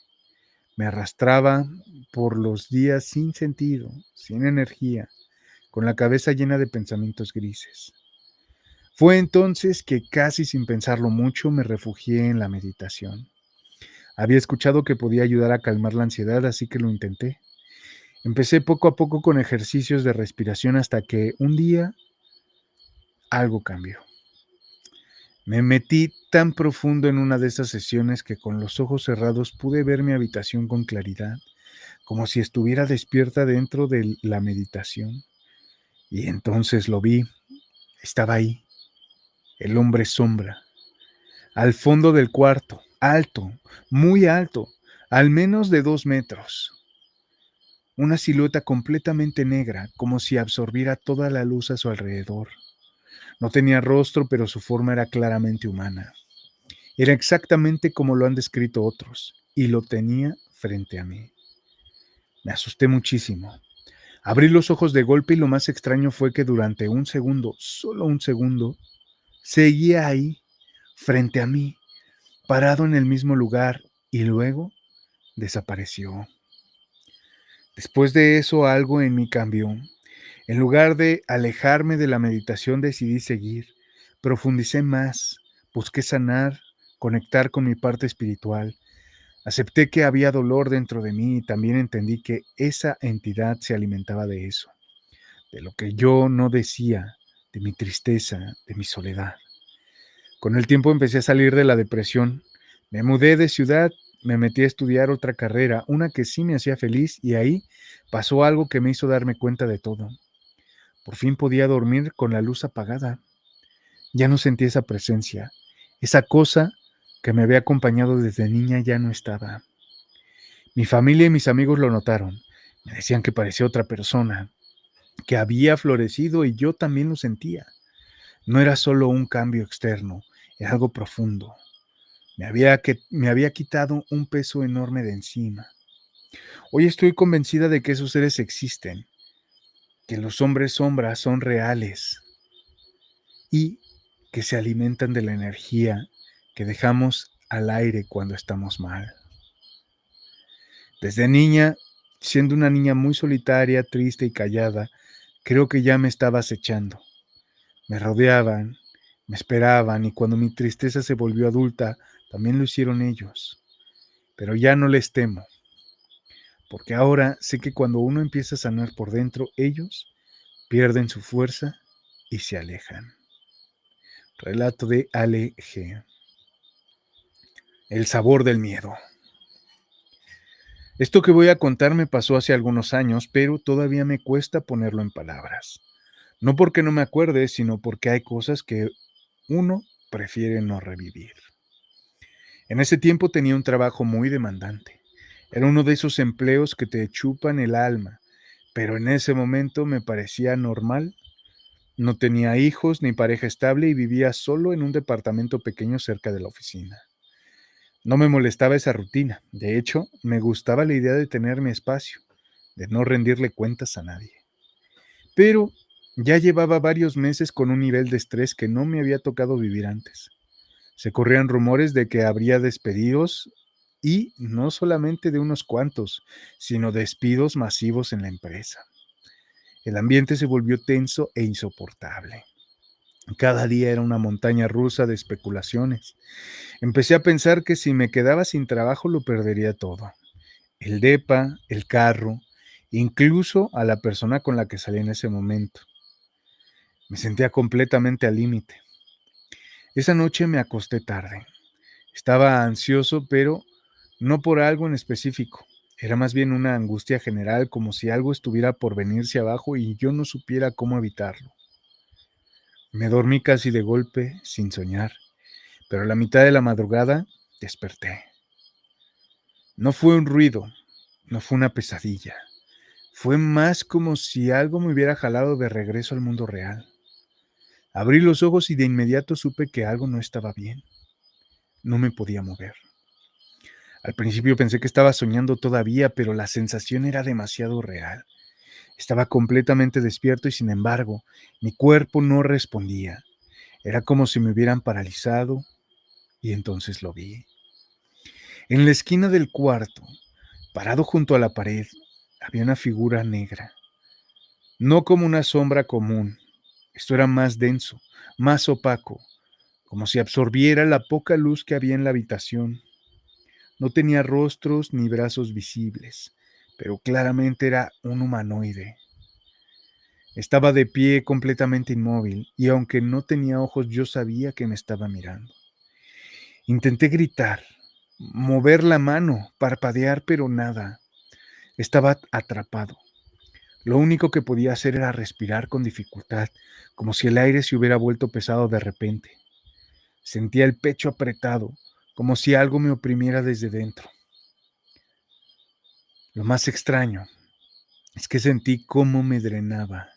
Me arrastraba por los días sin sentido, sin energía, con la cabeza llena de pensamientos grises. Fue entonces que, casi sin pensarlo mucho, me refugié en la meditación. Había escuchado que podía ayudar a calmar la ansiedad, así que lo intenté. Empecé poco a poco con ejercicios de respiración hasta que un día algo cambió. Me metí tan profundo en una de esas sesiones que con los ojos cerrados pude ver mi habitación con claridad, como si estuviera despierta dentro de la meditación. Y entonces lo vi, estaba ahí, el hombre sombra, al fondo del cuarto, alto, muy alto, al menos de 2 metros. Una silueta completamente negra, como si absorbiera toda la luz a su alrededor. No tenía rostro, pero su forma era claramente humana. Era exactamente como lo han descrito otros, y lo tenía frente a mí. Me asusté muchísimo. Abrí los ojos de golpe y lo más extraño fue que durante un segundo, solo un segundo, seguía ahí, frente a mí, parado en el mismo lugar, y luego desapareció. Después de eso algo en mí cambió. En lugar de alejarme de la meditación decidí seguir. Profundicé más, busqué sanar, conectar con mi parte espiritual. Acepté que había dolor dentro de mí y también entendí que esa entidad se alimentaba de eso, de lo que yo no decía, de mi tristeza, de mi soledad. Con el tiempo empecé a salir de la depresión. Me mudé de ciudad, me metí a estudiar otra carrera, una que sí me hacía feliz, y ahí pasó algo que me hizo darme cuenta de todo. Por fin podía dormir con la luz apagada. Ya no sentía esa presencia. Esa cosa que me había acompañado desde niña ya no estaba. Mi familia y mis amigos lo notaron. Me decían que parecía otra persona, que había florecido, y yo también lo sentía. No era solo un cambio externo, era algo profundo. Me había quitado un peso enorme de encima. Hoy estoy convencida de que esos seres existen, que los hombres sombras son reales y que se alimentan de la energía que dejamos al aire cuando estamos mal. Desde niña, siendo una niña muy solitaria, triste y callada, creo que ya me estaba acechando. Me rodeaban, me esperaban, y cuando mi tristeza se volvió adulta, también lo hicieron ellos. Pero ya no les temo, porque ahora sé que cuando uno empieza a sanar por dentro, ellos pierden su fuerza y se alejan. Relato de Ale G. El sabor del miedo. Esto que voy a contar me pasó hace algunos años, pero todavía me cuesta ponerlo en palabras. No porque no me acuerde, sino porque hay cosas que uno prefiere no revivir. En ese tiempo tenía un trabajo muy demandante. Era uno de esos empleos que te chupan el alma, pero en ese momento me parecía normal. No tenía hijos ni pareja estable y vivía solo en un departamento pequeño cerca de la oficina. No me molestaba esa rutina. De hecho, me gustaba la idea de tener mi espacio, de no rendirle cuentas a nadie. Pero ya llevaba varios meses con un nivel de estrés que no me había tocado vivir antes. Se corrían rumores de que habría despedidos y no solamente de unos cuantos, sino despidos masivos en la empresa. El ambiente se volvió tenso e insoportable. Cada día era una montaña rusa de especulaciones. Empecé a pensar que si me quedaba sin trabajo lo perdería todo. El depa, el carro, incluso a la persona con la que salí en ese momento. Me sentía completamente al límite. Esa noche me acosté tarde. Estaba ansioso, pero no por algo en específico. Era más bien una angustia general, como si algo estuviera por venirse abajo y yo no supiera cómo evitarlo. Me dormí casi de golpe, sin soñar, pero a la mitad de la madrugada desperté. No fue un ruido, no fue una pesadilla. Fue más como si algo me hubiera jalado de regreso al mundo real. Abrí los ojos y de inmediato supe que algo no estaba bien. No me podía mover. Al principio pensé que estaba soñando todavía, pero la sensación era demasiado real. Estaba completamente despierto y sin embargo, mi cuerpo no respondía. Era como si me hubieran paralizado y entonces lo vi. En la esquina del cuarto, parado junto a la pared, había una figura negra. No como una sombra común. Esto era más denso, más opaco, como si absorbiera la poca luz que había en la habitación. No tenía rostros ni brazos visibles, pero claramente era un humanoide. Estaba de pie completamente inmóvil y aunque no tenía ojos yo sabía que me estaba mirando. Intenté gritar, mover la mano, parpadear, pero nada. Estaba atrapado. Lo único que podía hacer era respirar con dificultad, como si el aire se hubiera vuelto pesado de repente. Sentía el pecho apretado, como si algo me oprimiera desde dentro. Lo más extraño es que sentí cómo me drenaba.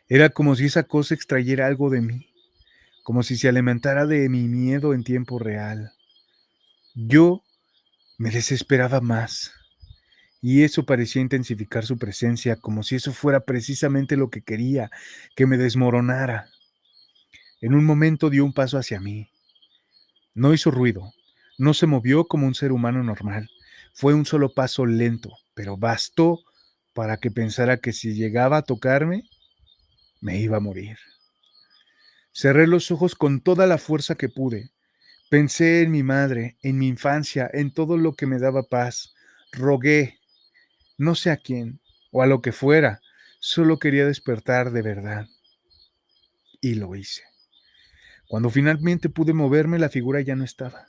Era como si esa cosa extrayera algo de mí, como si se alimentara de mi miedo en tiempo real. Yo me desesperaba más, y eso parecía intensificar su presencia, como si eso fuera precisamente lo que quería, que me desmoronara. En un momento dio un paso hacia mí. No hizo ruido, no se movió como un ser humano normal. Fue un solo paso lento, pero bastó para que pensara que si llegaba a tocarme, me iba a morir. Cerré los ojos con toda la fuerza que pude. Pensé en mi madre, en mi infancia, en todo lo que me daba paz. Rogué, no sé a quién o a lo que fuera, solo quería despertar de verdad. Y lo hice. Cuando finalmente pude moverme, la figura ya no estaba.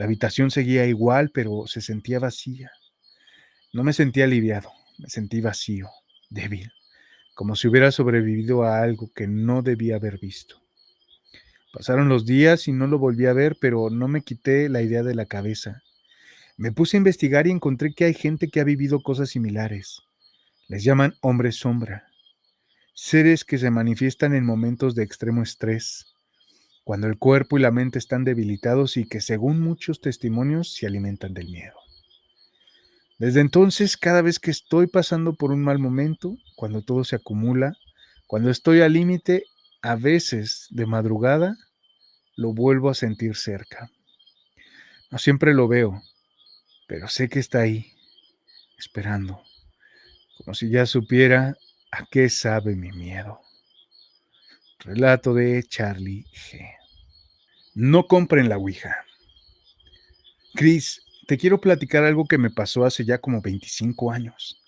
La habitación seguía igual, pero se sentía vacía. No me sentía aliviado, me sentí vacío, débil, como si hubiera sobrevivido a algo que no debía haber visto. Pasaron los días y no lo volví a ver, pero no me quité la idea de la cabeza. Me puse a investigar y encontré que hay gente que ha vivido cosas similares. Les llaman hombres sombra, seres que se manifiestan en momentos de extremo estrés, cuando el cuerpo y la mente están debilitados y que según muchos testimonios se alimentan del miedo. Desde entonces, cada vez que estoy pasando por un mal momento, cuando todo se acumula, cuando estoy al límite, a veces de madrugada, lo vuelvo a sentir cerca. No siempre lo veo, pero sé que está ahí, esperando, como si ya supiera a qué sabe mi miedo. Relato de Charlie G. No compren la Ouija. Chris, te quiero platicar algo que me pasó hace ya como 25 años.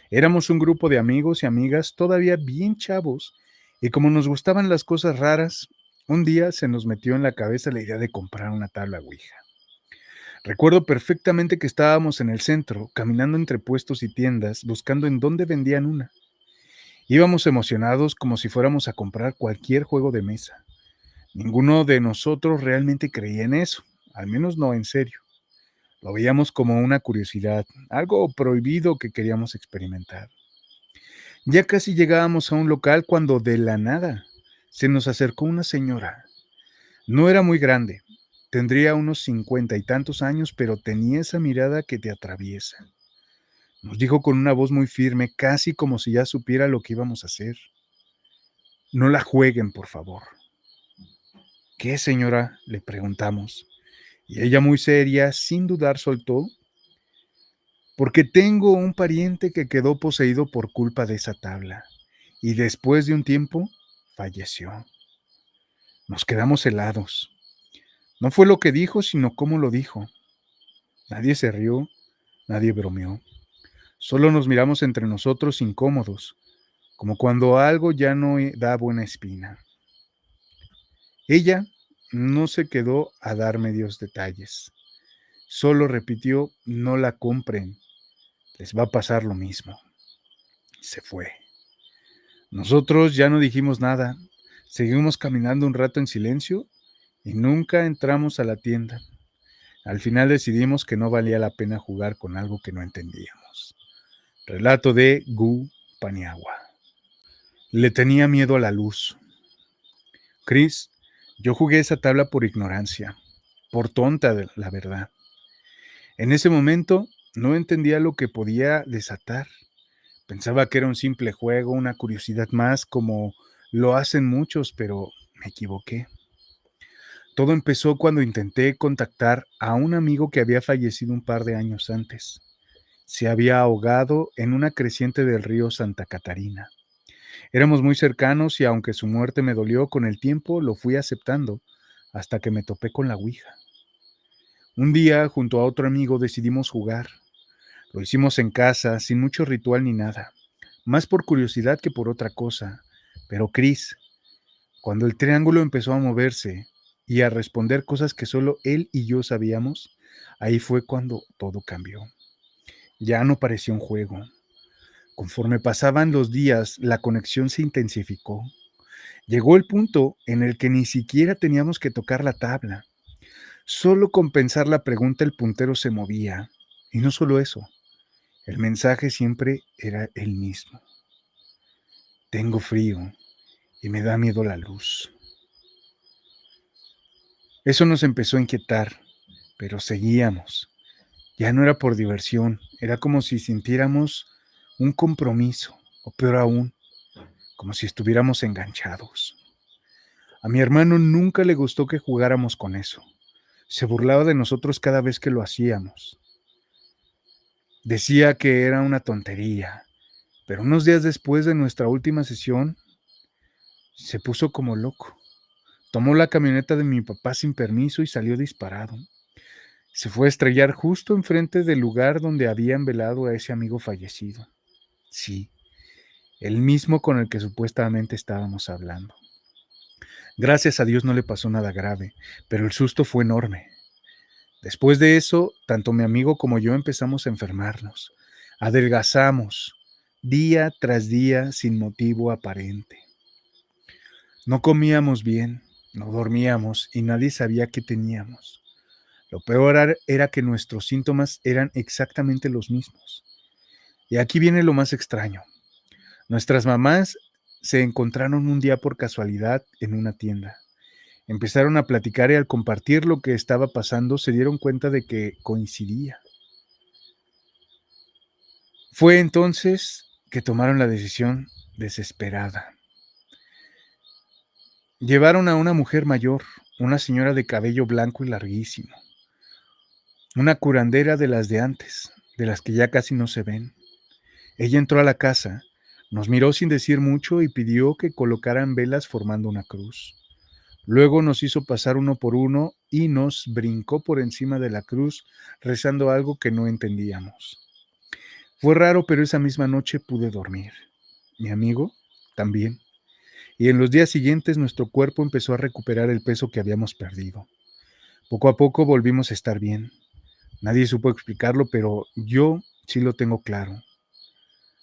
Éramos un grupo de amigos y amigas todavía bien chavos, y como nos gustaban las cosas raras, un día se nos metió en la cabeza la idea de comprar una tabla Ouija. Recuerdo perfectamente que estábamos en el centro, caminando entre puestos y tiendas, buscando en dónde vendían una. Íbamos emocionados como si fuéramos a comprar cualquier juego de mesa. Ninguno de nosotros realmente creía en eso, al menos no en serio. Lo veíamos como una curiosidad, algo prohibido que queríamos experimentar. Ya casi llegábamos a un local cuando de la nada se nos acercó una señora. No era muy grande, tendría unos 50 y tantos años, pero tenía esa mirada que te atraviesa. Nos dijo con una voz muy firme, casi como si ya supiera lo que íbamos a hacer. No la jueguen, por favor. ¿Qué, señora?, le preguntamos. Y ella muy seria, sin dudar, soltó: porque tengo un pariente que quedó poseído por culpa de esa tabla, y después de un tiempo falleció. Nos quedamos helados. No fue lo que dijo, sino cómo lo dijo. Nadie se rió, nadie bromeó. Solo nos miramos entre nosotros incómodos, como cuando algo ya no da buena espina. Ella no se quedó a dar medios detalles. Solo repitió: no la compren, les va a pasar lo mismo. Se fue. Nosotros ya no dijimos nada. Seguimos caminando un rato en silencio y nunca entramos a la tienda. Al final decidimos que no valía la pena jugar con algo que no entendíamos. Relato de Gu Paniagua. Le tenía miedo a la luz. Chris, yo jugué esa tabla por ignorancia, por tonta, la verdad. En ese momento no entendía lo que podía desatar. Pensaba que era un simple juego, una curiosidad más, como lo hacen muchos, pero me equivoqué. Todo empezó cuando intenté contactar a un amigo que había fallecido un par de años antes. Se había ahogado en una creciente del río Santa Catarina. Éramos muy cercanos y aunque su muerte me dolió, con el tiempo lo fui aceptando hasta que me topé con la ouija. Un día, junto a otro amigo, decidimos jugar. Lo hicimos en casa, sin mucho ritual ni nada, más por curiosidad que por otra cosa. Pero Chris, cuando el triángulo empezó a moverse y a responder cosas que solo él y yo sabíamos, ahí fue cuando todo cambió. Ya no parecía un juego. Conforme pasaban los días, la conexión se intensificó. Llegó el punto en el que ni siquiera teníamos que tocar la tabla. Solo con pensar la pregunta el puntero se movía. Y no solo eso, el mensaje siempre era el mismo. Tengo frío y me da miedo la luz. Eso nos empezó a inquietar, pero seguíamos. Ya no era por diversión, era como si sintiéramos un compromiso, o peor aún, como si estuviéramos enganchados. A mi hermano nunca le gustó que jugáramos con eso. Se burlaba de nosotros cada vez que lo hacíamos. Decía que era una tontería, pero unos días después de nuestra última sesión, se puso como loco. Tomó la camioneta de mi papá sin permiso y salió disparado. Se fue a estrellar justo enfrente del lugar donde habían velado a ese amigo fallecido. Sí, el mismo con el que supuestamente estábamos hablando. Gracias a Dios no le pasó nada grave, pero el susto fue enorme. Después de eso, tanto mi amigo como yo empezamos a enfermarnos. Adelgazamos, día tras día, sin motivo aparente. No comíamos bien, no dormíamos y nadie sabía qué teníamos. Lo peor era que nuestros síntomas eran exactamente los mismos. Y aquí viene lo más extraño. Nuestras mamás se encontraron un día por casualidad en una tienda. Empezaron a platicar y al compartir lo que estaba pasando se dieron cuenta de que coincidía. Fue entonces que tomaron la decisión desesperada. Llevaron a una mujer mayor, una señora de cabello blanco y larguísimo, una curandera de las de antes, de las que ya casi no se ven. Ella entró a la casa, nos miró sin decir mucho y pidió que colocaran velas formando una cruz. Luego nos hizo pasar uno por uno y nos brincó por encima de la cruz rezando algo que no entendíamos. Fue raro, pero esa misma noche pude dormir. Mi amigo también. Y en los días siguientes nuestro cuerpo empezó a recuperar el peso que habíamos perdido. Poco a poco volvimos a estar bien. Nadie supo explicarlo, pero yo sí lo tengo claro.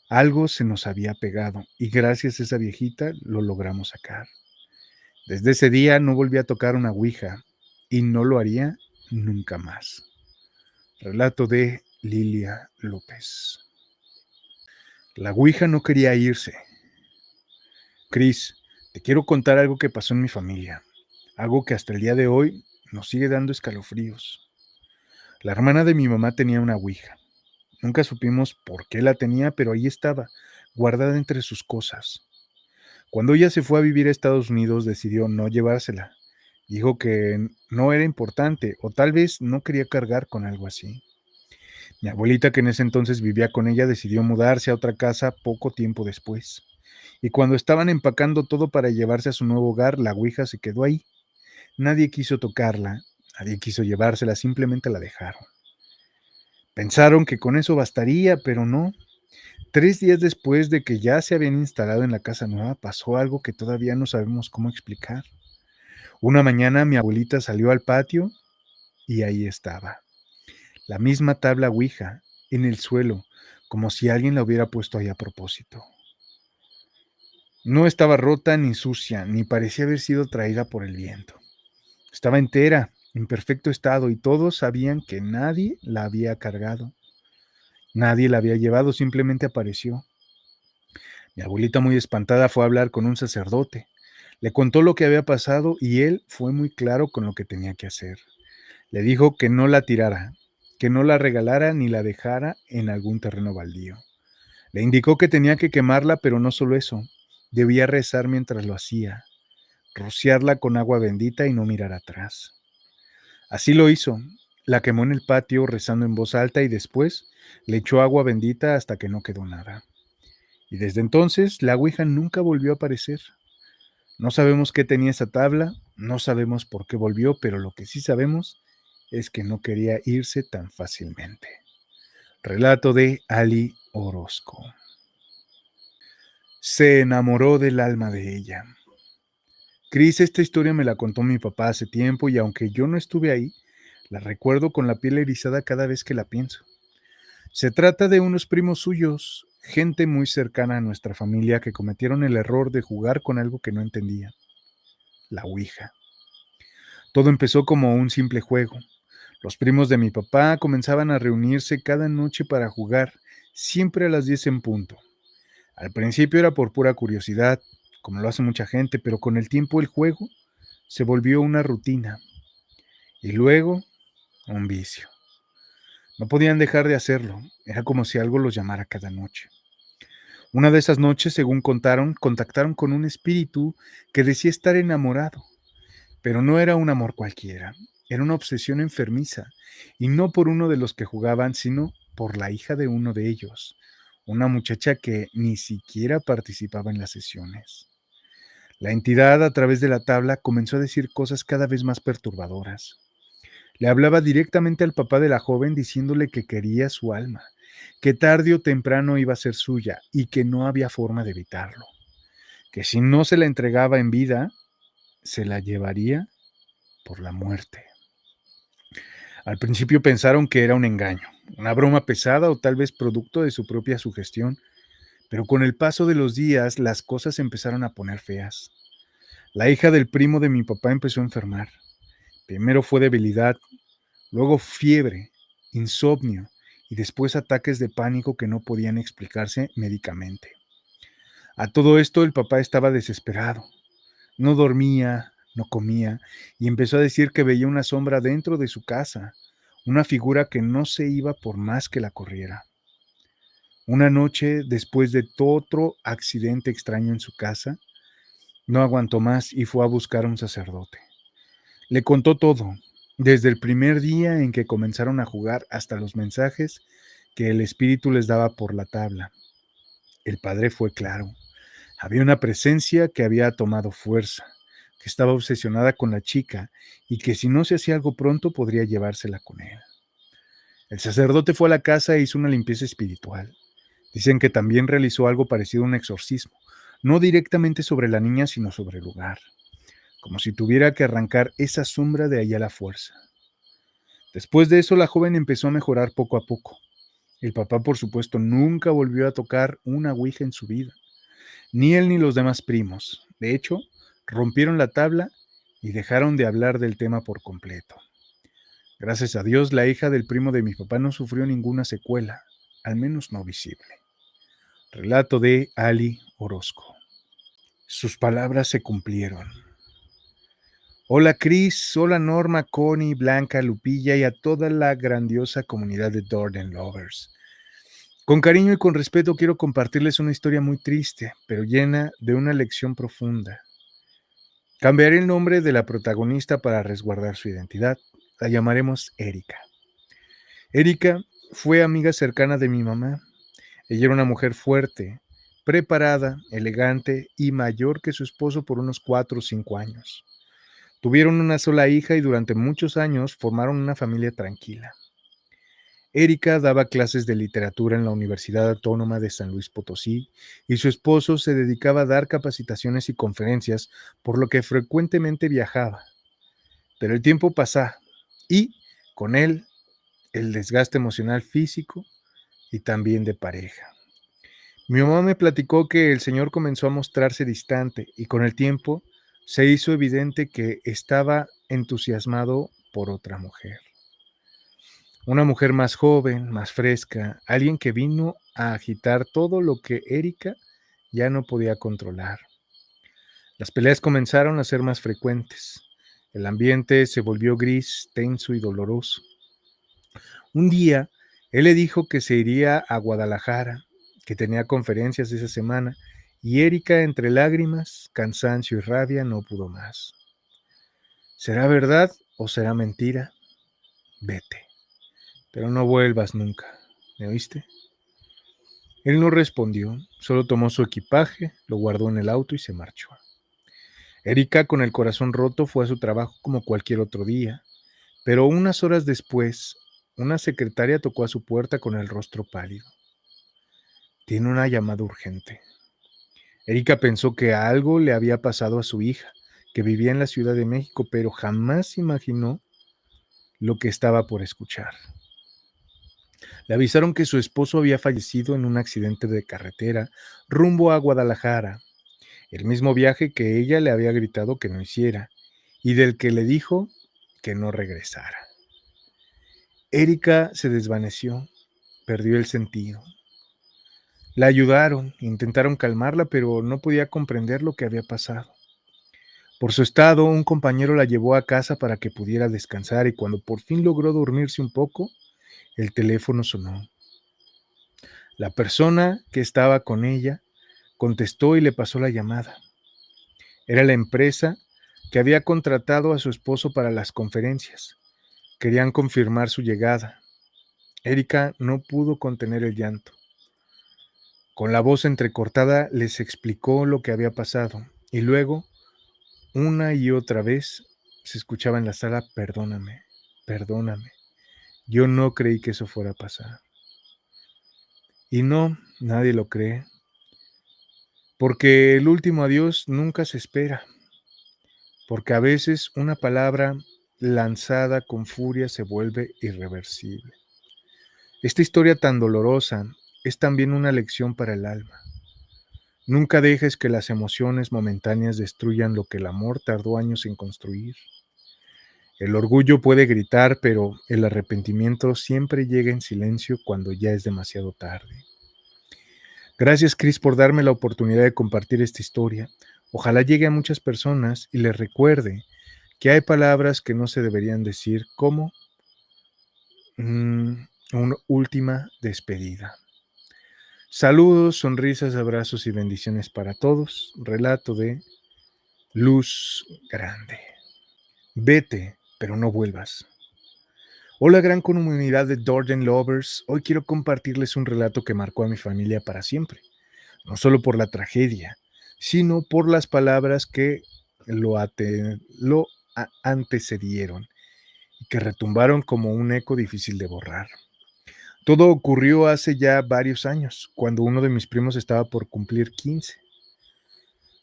Algo se nos había pegado y gracias a esa viejita lo logramos sacar. Desde ese día no volví a tocar una ouija y no lo haría nunca más. Relato de Lilia López. La ouija no quería irse. Cris, te quiero contar algo que pasó en mi familia. Algo que hasta el día de hoy nos sigue dando escalofríos. La hermana de mi mamá tenía una ouija. Nunca supimos por qué la tenía, pero ahí estaba, guardada entre sus cosas. Cuando ella se fue a vivir a Estados Unidos, decidió no llevársela. Dijo que no era importante o tal vez no quería cargar con algo así. Mi abuelita, que en ese entonces vivía con ella, decidió mudarse a otra casa poco tiempo después. Y cuando estaban empacando todo para llevarse a su nuevo hogar, la ouija se quedó ahí. Nadie quiso tocarla, nadie quiso llevársela, simplemente la dejaron. Pensaron que con eso bastaría, pero no. 3 días después de que ya se habían instalado en la casa nueva, pasó algo que todavía no sabemos cómo explicar. Una mañana mi abuelita salió al patio y ahí estaba, la misma tabla ouija, en el suelo, como si alguien la hubiera puesto ahí a propósito. No estaba rota ni sucia, ni parecía haber sido traída por el viento. Estaba entera, en perfecto estado, y todos sabían que nadie la había cargado. Nadie la había llevado, simplemente apareció. Mi abuelita, muy espantada, fue a hablar con un sacerdote. Le contó lo que había pasado y él fue muy claro con lo que tenía que hacer. Le dijo que no la tirara, que no la regalara ni la dejara en algún terreno baldío. Le indicó que tenía que quemarla, pero no solo eso, debía rezar mientras lo hacía, rociarla con agua bendita y no mirar atrás. Así lo hizo. La quemó en el patio rezando en voz alta y después le echó agua bendita hasta que no quedó nada. Y desde entonces la ouija nunca volvió a aparecer. No sabemos qué tenía esa tabla, no sabemos por qué volvió, pero lo que sí sabemos es que no quería irse tan fácilmente. Relato de Ali Orozco. Se enamoró del alma de ella. Cris, esta historia me la contó mi papá hace tiempo y aunque yo no estuve ahí, la recuerdo con la piel erizada cada vez que la pienso. Se trata de unos primos suyos, gente muy cercana a nuestra familia que cometieron el error de jugar con algo que no entendían, la ouija. Todo empezó como un simple juego. Los primos de mi papá comenzaban a reunirse cada noche para jugar, siempre a las 10 en punto. Al principio era por pura curiosidad, como lo hace mucha gente, pero con el tiempo el juego se volvió una rutina y luego un vicio. No podían dejar de hacerlo, era como si algo los llamara cada noche. Una de esas noches, según contaron, contactaron con un espíritu que decía estar enamorado, pero no era un amor cualquiera, era una obsesión enfermiza, y no por uno de los que jugaban, sino por la hija de uno de ellos, una muchacha que ni siquiera participaba en las sesiones. La entidad, a través de la tabla, comenzó a decir cosas cada vez más perturbadoras. Le hablaba directamente al papá de la joven diciéndole que quería su alma, que tarde o temprano iba a ser suya y que no había forma de evitarlo, que si no se la entregaba en vida, se la llevaría por la muerte. Al principio pensaron que era un engaño, una broma pesada o tal vez producto de su propia sugestión, pero con el paso de los días las cosas empezaron a poner feas. La hija del primo de mi papá empezó a enfermar. Primero fue debilidad, luego fiebre, insomnio y después ataques de pánico que no podían explicarse médicamente. A todo esto el papá estaba desesperado. No dormía, no comía y empezó a decir que veía una sombra dentro de su casa, una figura que no se iba por más que la corriera. Una noche, después de otro accidente extraño en su casa, no aguantó más y fue a buscar a un sacerdote. Le contó todo, desde el primer día en que comenzaron a jugar hasta los mensajes que el espíritu les daba por la tabla. El padre fue claro. Había una presencia que había tomado fuerza, que estaba obsesionada con la chica y que si no se hacía algo pronto podría llevársela con él. El sacerdote fue a la casa e hizo una limpieza espiritual. Dicen que también realizó algo parecido a un exorcismo, no directamente sobre la niña, sino sobre el lugar, como si tuviera que arrancar esa sombra de ahí a la fuerza. Después de eso, la joven empezó a mejorar poco a poco. El papá, por supuesto, nunca volvió a tocar una ouija en su vida, ni él ni los demás primos. De hecho, rompieron la tabla y dejaron de hablar del tema por completo. Gracias a Dios, la hija del primo de mi papá no sufrió ninguna secuela, al menos no visible. Relato de Ali Orozco. Sus palabras se cumplieron. Hola Chris, hola Norma, Connie, Blanca, Lupilla y a toda la grandiosa comunidad de Dorden Lovers. Con cariño y con respeto quiero compartirles una historia muy triste, pero llena de una lección profunda. Cambiaré el nombre de la protagonista para resguardar su identidad. La llamaremos Erika. Erika fue amiga cercana de mi mamá. Ella era una mujer fuerte, preparada, elegante y mayor que su esposo por unos 4 o 5 años. Tuvieron una sola hija y durante muchos años formaron una familia tranquila. Erika daba clases de literatura en la Universidad Autónoma de San Luis Potosí y su esposo se dedicaba a dar capacitaciones y conferencias, por lo que frecuentemente viajaba. Pero el tiempo pasaba y, con él, el desgaste emocional físico y también de pareja. Mi mamá me platicó que el señor comenzó a mostrarse distante y con el tiempo se hizo evidente que estaba entusiasmado por otra mujer. Una mujer más joven, más fresca, alguien que vino a agitar todo lo que Erika ya no podía controlar. Las peleas comenzaron a ser más frecuentes. El ambiente se volvió gris, tenso y doloroso. Un día, él le dijo que se iría a Guadalajara, que tenía conferencias esa semana, y Erika, entre lágrimas, cansancio y rabia, no pudo más. ¿Será verdad o será mentira? Vete, pero no vuelvas nunca. ¿Me oíste? Él no respondió, solo tomó su equipaje, lo guardó en el auto y se marchó. Erika, con el corazón roto, fue a su trabajo como cualquier otro día, pero unas horas después, una secretaria tocó a su puerta con el rostro pálido. Tiene una llamada urgente. Erika pensó que algo le había pasado a su hija, que vivía en la Ciudad de México, pero jamás imaginó lo que estaba por escuchar. Le avisaron que su esposo había fallecido en un accidente de carretera rumbo a Guadalajara, el mismo viaje que ella le había gritado que no hiciera y del que le dijo que no regresara. Erika se desvaneció, perdió el sentido. La ayudaron, intentaron calmarla, pero no podía comprender lo que había pasado. Por su estado, un compañero la llevó a casa para que pudiera descansar y cuando por fin logró dormirse un poco, el teléfono sonó. La persona que estaba con ella contestó y le pasó la llamada. Era la empresa que había contratado a su esposo para las conferencias. Querían confirmar su llegada. Erika no pudo contener el llanto. Con la voz entrecortada les explicó lo que había pasado y luego, una y otra vez, se escuchaba en la sala: perdóname, perdóname. Yo no creí que eso fuera a pasar. Y no, nadie lo cree, porque el último adiós nunca se espera, porque a veces una palabra lanzada con furia se vuelve irreversible. Esta historia tan dolorosa es también una lección para el alma. Nunca dejes que las emociones momentáneas destruyan lo que el amor tardó años en construir. El orgullo puede gritar, pero el arrepentimiento siempre llega en silencio cuando ya es demasiado tarde. Gracias, Chris, por darme la oportunidad de compartir esta historia. Ojalá llegue a muchas personas y les recuerde que hay palabras que no se deberían decir, como una última despedida. Saludos, sonrisas, abrazos y bendiciones para todos. Relato de Luz Grande. Vete, pero no vuelvas. Hola, gran comunidad de Dorden Lovers. Hoy quiero compartirles un relato que marcó a mi familia para siempre. No solo por la tragedia, sino por las palabras que lo antecedieron y que retumbaron como un eco difícil de borrar. Todo ocurrió hace ya varios años, cuando uno de mis primos estaba por cumplir 15.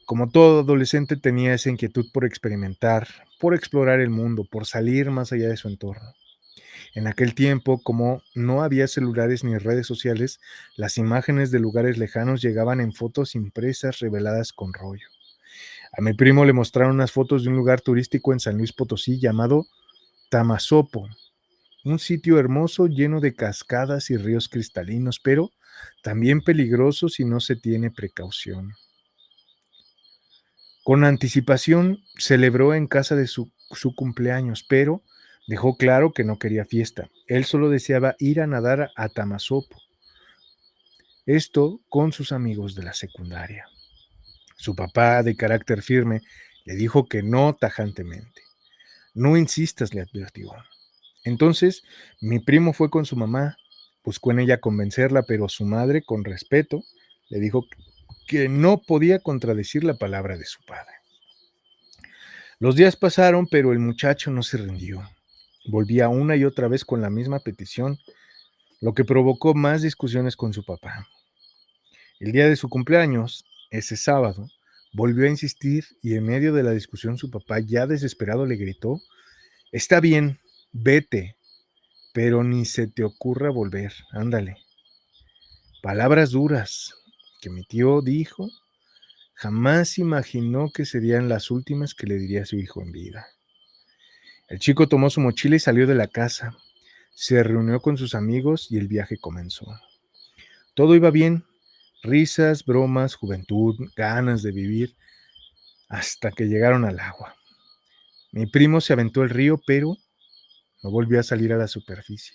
Como todo adolescente tenía esa inquietud por experimentar, por explorar el mundo, por salir más allá de su entorno. En aquel tiempo, como no había celulares ni redes sociales, las imágenes de lugares lejanos llegaban en fotos impresas reveladas con rollo. A mi primo le mostraron unas fotos de un lugar turístico en San Luis Potosí llamado Tamazopo, un sitio hermoso lleno de cascadas y ríos cristalinos, pero también peligroso si no se tiene precaución. Con anticipación celebró en casa de su cumpleaños, pero dejó claro que no quería fiesta. Él solo deseaba ir a nadar a Tamazopo, esto con sus amigos de la secundaria. Su papá, de carácter firme, le dijo que no tajantemente. No insistas, le advirtió. Entonces, mi primo fue con su mamá, buscó en ella convencerla, pero su madre, con respeto, le dijo que no podía contradecir la palabra de su padre. Los días pasaron, pero el muchacho no se rindió. Volvía una y otra vez con la misma petición, lo que provocó más discusiones con su papá. El día de su cumpleaños, ese sábado, volvió a insistir y en medio de la discusión su papá, ya desesperado, le gritó: Está bien, vete, pero ni se te ocurra volver, ándale. Palabras duras que mi tío dijo, jamás imaginó que serían las últimas que le diría a su hijo en vida. El chico tomó su mochila y salió de la casa. Se reunió con sus amigos y el viaje comenzó. Todo iba bien, risas, bromas, juventud, ganas de vivir, hasta que llegaron al agua. Mi primo se aventó al río, pero no volvió a salir a la superficie.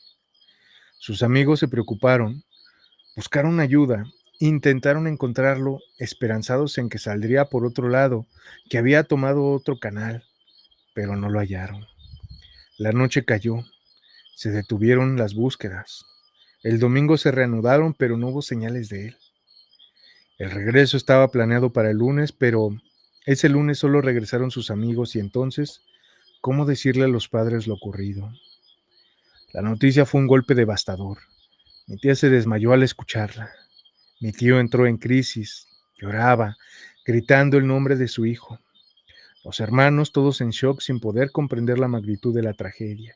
Sus amigos se preocuparon, buscaron ayuda, intentaron encontrarlo, esperanzados en que saldría por otro lado, que había tomado otro canal, pero no lo hallaron. La noche cayó, se detuvieron las búsquedas. El domingo se reanudaron, pero no hubo señales de él. El regreso estaba planeado para el lunes, pero ese lunes solo regresaron sus amigos y entonces, ¿cómo decirle a los padres lo ocurrido? La noticia fue un golpe devastador. Mi tía se desmayó al escucharla. Mi tío entró en crisis, lloraba, gritando el nombre de su hijo. Los hermanos, todos en shock, sin poder comprender la magnitud de la tragedia.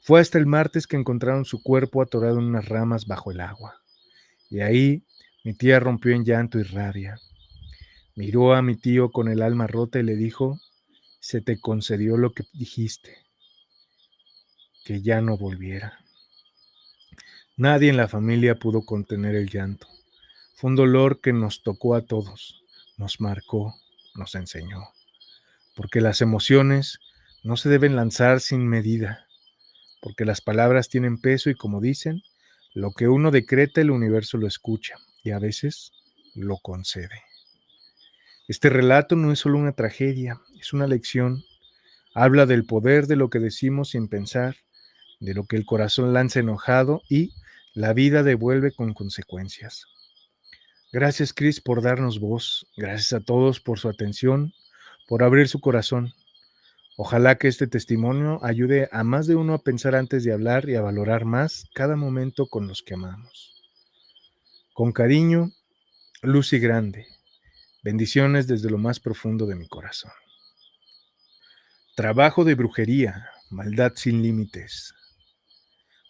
Fue hasta el martes que encontraron su cuerpo atorado en unas ramas bajo el agua. Y ahí mi tía rompió en llanto y rabia. Miró a mi tío con el alma rota y le dijo: Se te concedió lo que dijiste, que ya no volviera. Nadie en la familia pudo contener el llanto. Fue un dolor que nos tocó a todos, nos marcó, nos enseñó. Porque las emociones no se deben lanzar sin medida, porque las palabras tienen peso y, como dicen, lo que uno decreta el universo lo escucha y a veces lo concede. Este relato no es solo una tragedia, es una lección. Habla del poder de lo que decimos sin pensar, de lo que el corazón lanza enojado y la vida devuelve con consecuencias. Gracias, Chris, por darnos voz. Gracias a todos por su atención, por abrir su corazón. Ojalá que este testimonio ayude a más de uno a pensar antes de hablar y a valorar más cada momento con los que amamos. Con cariño, Lucy Grande. Bendiciones desde lo más profundo de mi corazón. Trabajo de brujería, maldad sin límites.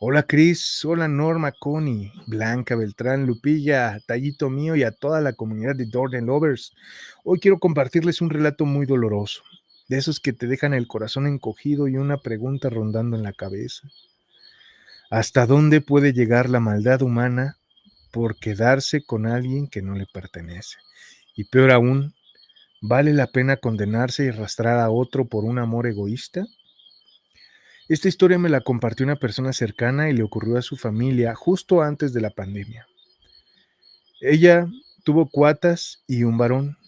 Hola Cris, hola Norma, Connie, Blanca, Beltrán, Lupilla, Tallito mío y a toda la comunidad de Dorden Lovers. Hoy quiero compartirles un relato muy doloroso, de esos que te dejan el corazón encogido y una pregunta rondando en la cabeza. ¿Hasta dónde puede llegar la maldad humana por quedarse con alguien que no le pertenece? Y peor aún, ¿vale la pena condenarse y arrastrar a otro por un amor egoísta? Esta historia me la compartió una persona cercana y le ocurrió a su familia justo antes de la pandemia. Ella tuvo cuatas y un varón.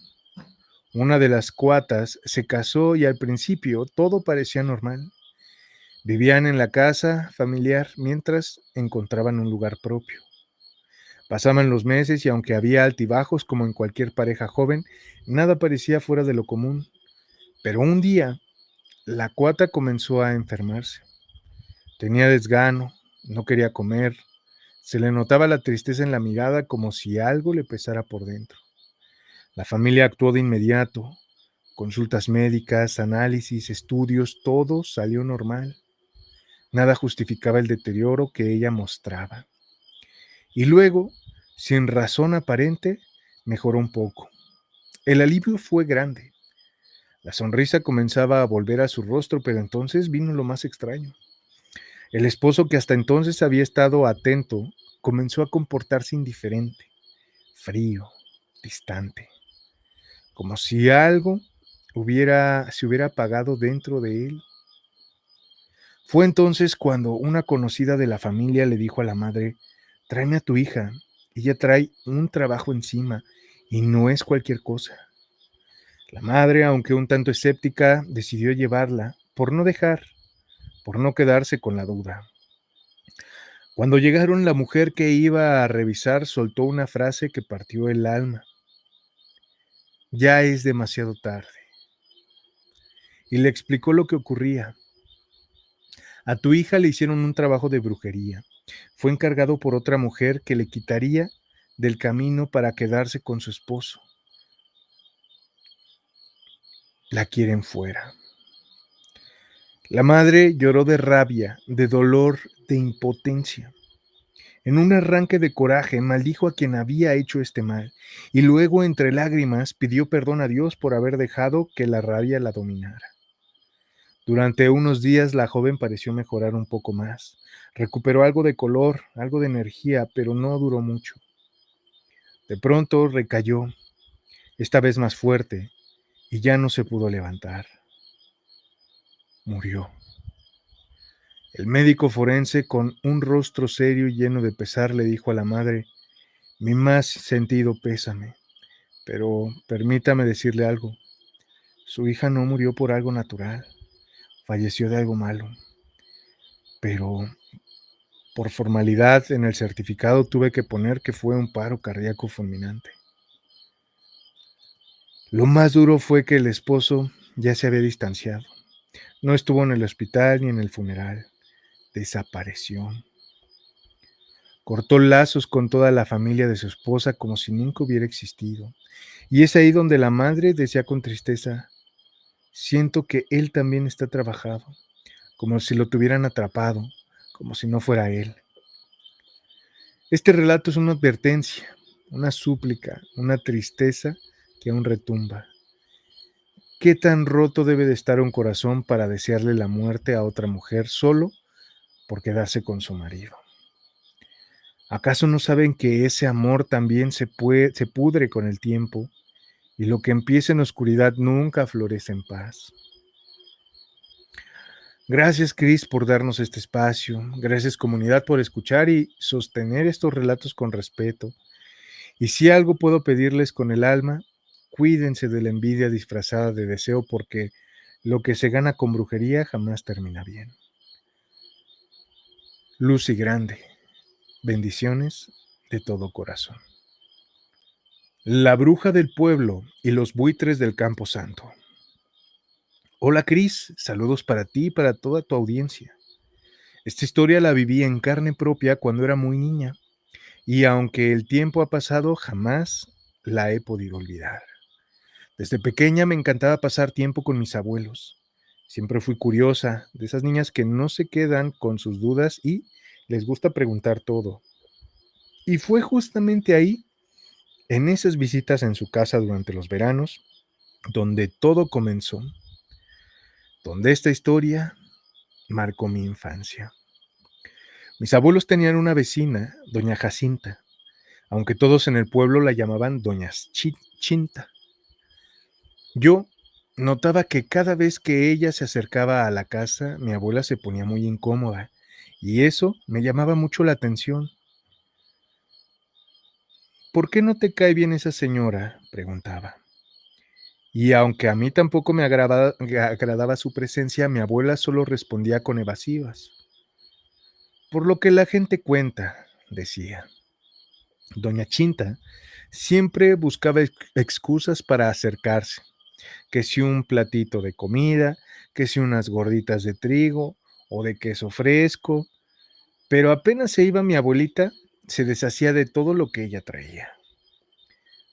Una de las cuatas se casó y al principio todo parecía normal. Vivían en la casa familiar mientras encontraban un lugar propio. Pasaban los meses y aunque había altibajos como en cualquier pareja joven, nada parecía fuera de lo común. Pero un día, la cuata comenzó a enfermarse. Tenía desgano, no quería comer, se le notaba la tristeza en la mirada como si algo le pesara por dentro. La familia actuó de inmediato, consultas médicas, análisis, estudios, todo salió normal. Nada justificaba el deterioro que ella mostraba. Y luego, sin razón aparente, mejoró un poco. El alivio fue grande. La sonrisa comenzaba a volver a su rostro, pero entonces vino lo más extraño. El esposo, que hasta entonces había estado atento, comenzó a comportarse indiferente, frío, distante, como si algo se hubiera apagado dentro de él. Fue entonces cuando una conocida de la familia le dijo a la madre: tráeme a tu hija, ella trae un trabajo encima y no es cualquier cosa. La madre, aunque un tanto escéptica, decidió llevarla por no quedarse con la duda. Cuando llegaron, la mujer que iba a revisar soltó una frase que partió el alma: ya es demasiado tarde. Y le explicó lo que ocurría. A tu hija le hicieron un trabajo de brujería. Fue encargado por otra mujer que le quitaría del camino para quedarse con su esposo. La quieren fuera. La madre lloró de rabia, de dolor, de impotencia. En un arranque de coraje maldijo a quien había hecho este mal, y luego entre lágrimas pidió perdón a Dios por haber dejado que la rabia la dominara. Durante unos días la joven pareció mejorar un poco más. Recuperó algo de color, algo de energía, pero no duró mucho. De pronto recayó, esta vez más fuerte, y ya no se pudo levantar. Murió. El médico forense, con un rostro serio y lleno de pesar, le dijo a la madre: mi más sentido pésame, pero permítame decirle algo. Su hija no murió por algo natural, falleció de algo malo, pero por formalidad en el certificado tuve que poner que fue un paro cardíaco fulminante. Lo más duro fue que el esposo ya se había distanciado. No estuvo en el hospital ni en el funeral. Desapareció. Cortó lazos con toda la familia de su esposa como si nunca hubiera existido. Y es ahí donde la madre decía con tristeza: siento que él también está trabajado, como si lo tuvieran atrapado, como si no fuera él. Este relato es una advertencia, una súplica, una tristeza que aún retumba. ¿Qué tan roto debe de estar un corazón para desearle la muerte a otra mujer solo por quedarse con su marido? ¿Acaso no saben que ese amor también se pudre con el tiempo y lo que empieza en oscuridad nunca florece en paz? Gracias, Cris, por darnos este espacio. Gracias, comunidad, por escuchar y sostener estos relatos con respeto. Y si algo puedo pedirles con el alma, cuídense de la envidia disfrazada de deseo, porque lo que se gana con brujería jamás termina bien. Lucy Grande, bendiciones de todo corazón. La bruja del pueblo y los buitres del Campo Santo. Hola, Cris, saludos para ti y para toda tu audiencia. Esta historia la viví en carne propia cuando era muy niña, y aunque el tiempo ha pasado, jamás la he podido olvidar. Desde pequeña me encantaba pasar tiempo con mis abuelos. Siempre fui curiosa, de esas niñas que no se quedan con sus dudas y les gusta preguntar todo. Y fue justamente ahí, en esas visitas en su casa durante los veranos, donde todo comenzó, donde esta historia marcó mi infancia. Mis abuelos tenían una vecina, doña Jacinta, aunque todos en el pueblo la llamaban doña Chinta. Yo notaba que cada vez que ella se acercaba a la casa, mi abuela se ponía muy incómoda, y eso me llamaba mucho la atención. ¿Por qué no te cae bien esa señora?, preguntaba. Y aunque a mí tampoco me agradaba su presencia, mi abuela solo respondía con evasivas. Por lo que la gente cuenta, decía. Doña Chinta siempre buscaba excusas para acercarse, que si un platito de comida, que si unas gorditas de trigo o de queso fresco, pero apenas se iba mi abuelita, se deshacía de todo lo que ella traía.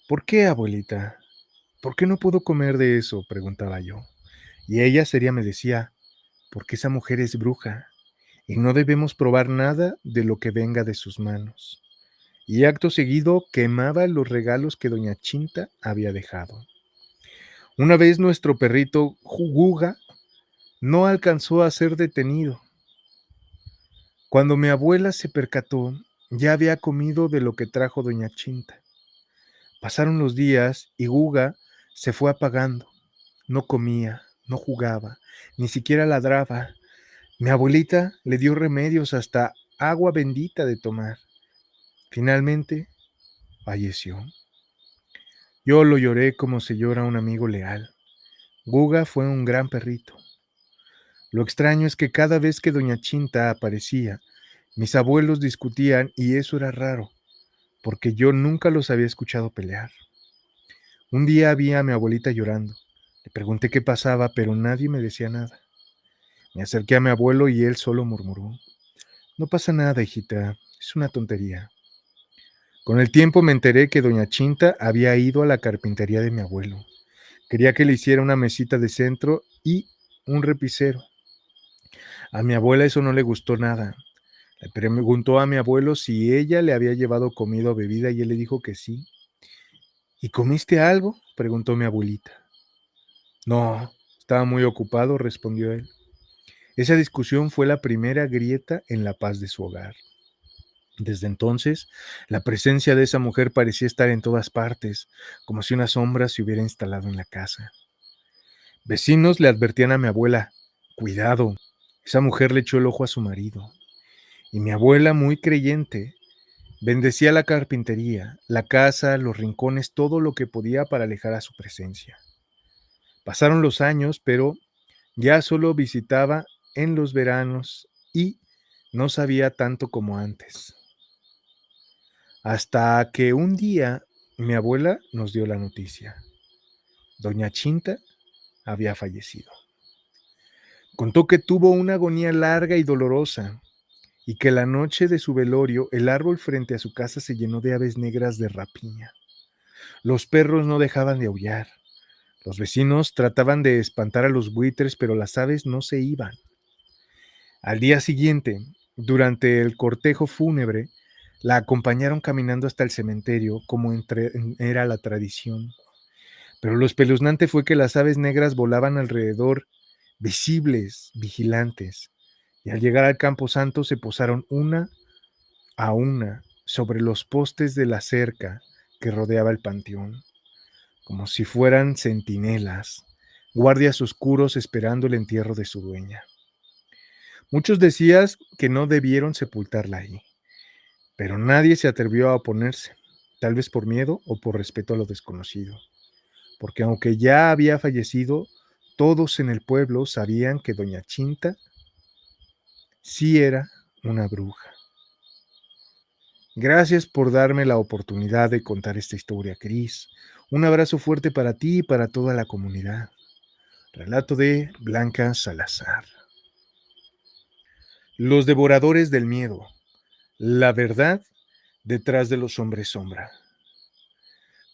¿Por qué, abuelita? ¿Por qué no puedo comer de eso?, preguntaba yo. Y ella seria me decía: porque esa mujer es bruja. y no debemos probar nada de lo que venga de sus manos. Y acto seguido quemaba los regalos que doña Chinta había dejado. Una vez nuestro perrito Guga no alcanzó a ser detenido. Cuando mi abuela se percató, ya había comido de lo que trajo doña Chinta. Pasaron los días y Guga se fue apagando. No comía, no jugaba, ni siquiera ladraba. Mi abuelita le dio remedios hasta agua bendita de tomar. Finalmente falleció. Yo lo lloré como se llora un amigo leal. Guga fue un gran perrito. Lo extraño es que cada vez que doña Chinta aparecía, mis abuelos discutían y eso era raro, porque yo nunca los había escuchado pelear. Un día vi a mi abuelita llorando. Le pregunté qué pasaba, pero nadie me decía nada. Me acerqué a mi abuelo y él solo murmuró: No pasa nada, hijita, es una tontería. Con el tiempo me enteré que doña Chinta había ido a la carpintería de mi abuelo. Quería que le hiciera una mesita de centro y un repisero. A mi abuela eso no le gustó nada. Le preguntó a mi abuelo si ella le había llevado comida o bebida y él le dijo que sí. ¿Y comiste algo?, preguntó mi abuelita. No, estaba muy ocupado, respondió él. Esa discusión fue la primera grieta en la paz de su hogar. Desde entonces, la presencia de esa mujer parecía estar en todas partes, como si una sombra se hubiera instalado en la casa. Vecinos le advertían a mi abuela: Cuidado, esa mujer le echó el ojo a su marido. Y mi abuela, muy creyente, bendecía la carpintería, la casa, los rincones, todo lo que podía para alejar a su presencia. Pasaron los años, pero ya solo visitaba en los veranos y no sabía tanto como antes. Hasta que un día mi abuela nos dio la noticia. Doña Chinta había fallecido. Contó que tuvo una agonía larga y dolorosa y que la noche de su velorio el árbol frente a su casa se llenó de aves negras de rapiña. Los perros no dejaban de aullar. Los vecinos trataban de espantar a los buitres, pero las aves no se iban. Al día siguiente, durante el cortejo fúnebre, la acompañaron caminando hasta el cementerio, como era la tradición. Pero lo espeluznante fue que las aves negras volaban alrededor, visibles, vigilantes, y al llegar al camposanto se posaron una a una sobre los postes de la cerca que rodeaba el panteón, como si fueran centinelas, guardias oscuros esperando el entierro de su dueña. Muchos decían que no debieron sepultarla ahí, pero nadie se atrevió a oponerse, tal vez por miedo o por respeto a lo desconocido, porque aunque ya había fallecido, todos en el pueblo sabían que doña Chinta sí era una bruja. Gracias por darme la oportunidad de contar esta historia, Cris. Un abrazo fuerte para ti y para toda la comunidad. Relato de Blanca Salazar. Los devoradores del miedo. La verdad detrás de los hombres sombra.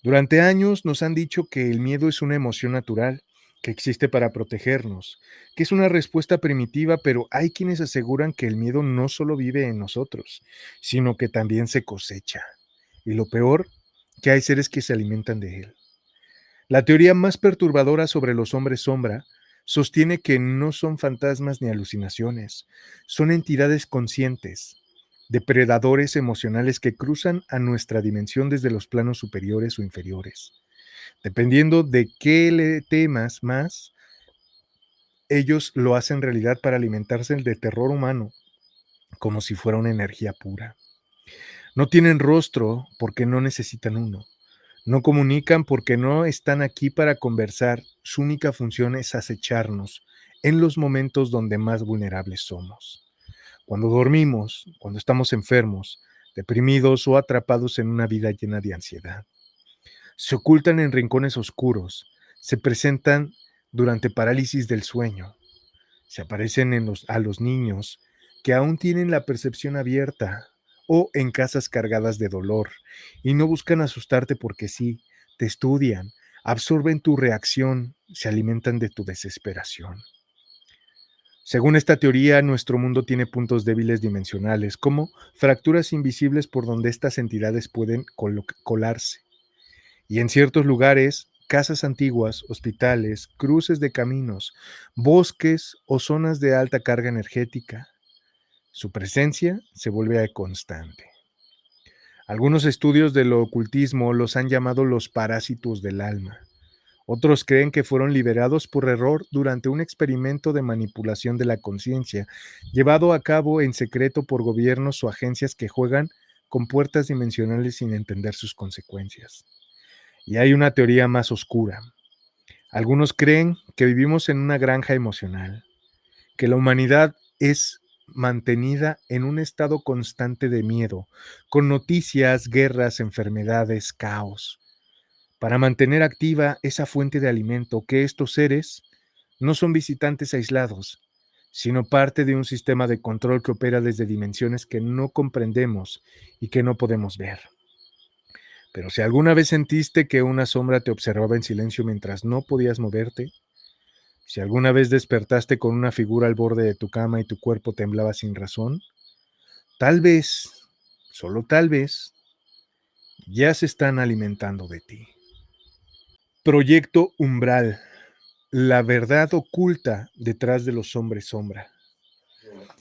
Durante años nos han dicho que el miedo es una emoción natural, que existe para protegernos, que es una respuesta primitiva, pero hay quienes aseguran que el miedo no solo vive en nosotros, sino que también se cosecha. Y lo peor, que hay seres que se alimentan de él. La teoría más perturbadora sobre los hombres sombra sostiene que no son fantasmas ni alucinaciones, son entidades conscientes, depredadores emocionales que cruzan a nuestra dimensión desde los planos superiores o inferiores. Dependiendo de qué le temas más, ellos lo hacen realidad para alimentarse de terror humano, como si fuera una energía pura. No tienen rostro porque no necesitan uno. No comunican porque no están aquí para conversar. Su única función es acecharnos en los momentos donde más vulnerables somos. Cuando dormimos, cuando estamos enfermos, deprimidos o atrapados en una vida llena de ansiedad. Se ocultan en rincones oscuros, se presentan durante parálisis del sueño, se aparecen a los niños que aún tienen la percepción abierta o en casas cargadas de dolor y no buscan asustarte porque sí, te estudian, absorben tu reacción, se alimentan de tu desesperación. Según esta teoría, nuestro mundo tiene puntos débiles dimensionales, como fracturas invisibles por donde estas entidades pueden colarse. Y en ciertos lugares, casas antiguas, hospitales, cruces de caminos, bosques o zonas de alta carga energética, su presencia se vuelve constante. Algunos estudios del ocultismo los han llamado los parásitos del alma. Otros creen que fueron liberados por error durante un experimento de manipulación de la conciencia, llevado a cabo en secreto por gobiernos o agencias que juegan con puertas dimensionales sin entender sus consecuencias. Y hay una teoría más oscura. Algunos creen que vivimos en una granja emocional, que la humanidad es mantenida en un estado constante de miedo, con noticias, guerras, enfermedades, caos, para mantener activa esa fuente de alimento, que estos seres no son visitantes aislados, sino parte de un sistema de control que opera desde dimensiones que no comprendemos y que no podemos ver. Pero si alguna vez sentiste que una sombra te observaba en silencio mientras no podías moverte, si alguna vez despertaste con una figura al borde de tu cama y tu cuerpo temblaba sin razón, tal vez, solo tal vez, ya se están alimentando de ti. Proyecto Umbral. La verdad oculta detrás de los hombres sombra.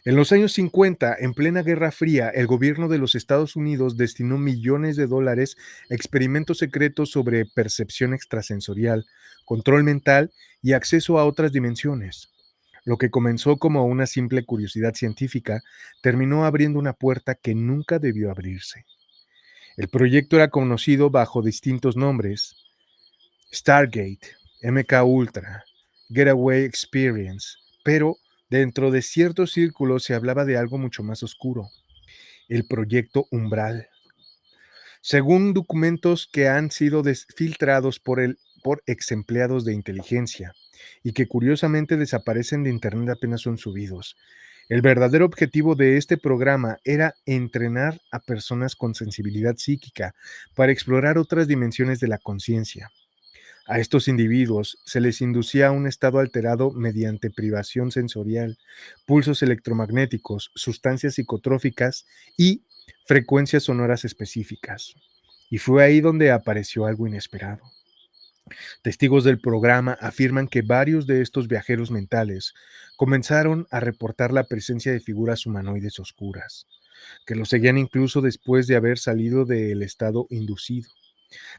En los años 50, en plena Guerra Fría, el gobierno de los Estados Unidos destinó millones de dólares a experimentos secretos sobre percepción extrasensorial, control mental y acceso a otras dimensiones. Lo que comenzó como una simple curiosidad científica terminó abriendo una puerta que nunca debió abrirse. El proyecto era conocido bajo distintos nombres: Stargate, MK Ultra, Getaway Experience, pero dentro de ciertos círculos se hablaba de algo mucho más oscuro: el proyecto Umbral. Según documentos que han sido filtrados por ex empleados de inteligencia y que curiosamente desaparecen de internet apenas son subidos, el verdadero objetivo de este programa era entrenar a personas con sensibilidad psíquica para explorar otras dimensiones de la conciencia. A estos individuos se les inducía a un estado alterado mediante privación sensorial, pulsos electromagnéticos, sustancias psicotróficas y frecuencias sonoras específicas. Y fue ahí donde apareció algo inesperado. Testigos del programa afirman que varios de estos viajeros mentales comenzaron a reportar la presencia de figuras humanoides oscuras, que los seguían incluso después de haber salido del estado inducido.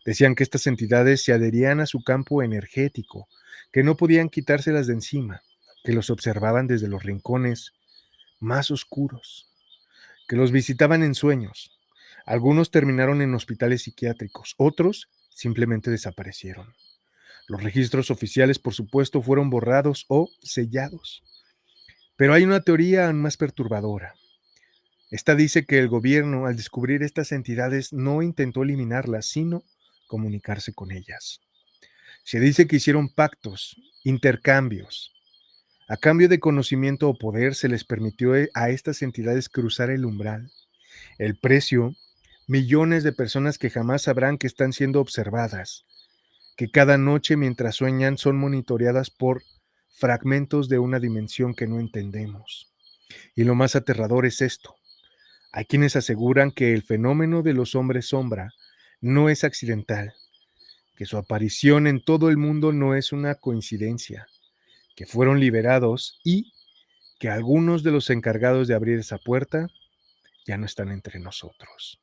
Decían que estas entidades se adherían a su campo energético, que no podían quitárselas de encima, que los observaban desde los rincones más oscuros, que los visitaban en sueños. Algunos terminaron en hospitales psiquiátricos, otros simplemente desaparecieron. Los registros oficiales, por supuesto, fueron borrados o sellados. Pero hay una teoría aún más perturbadora. Esta dice que el gobierno, al descubrir estas entidades, no intentó eliminarlas, sino comunicarse con ellas. Se dice que hicieron pactos, intercambios. A cambio de conocimiento o poder se les permitió a estas entidades cruzar el umbral. El precio: millones de personas que jamás sabrán que están siendo observadas, que cada noche mientras sueñan son monitoreadas por fragmentos de una dimensión que no entendemos. Y lo más aterrador es esto: hay quienes aseguran que el fenómeno de los hombres sombra no es accidental, que su aparición en todo el mundo no es una coincidencia, que fueron liberados y que algunos de los encargados de abrir esa puerta ya no están entre nosotros.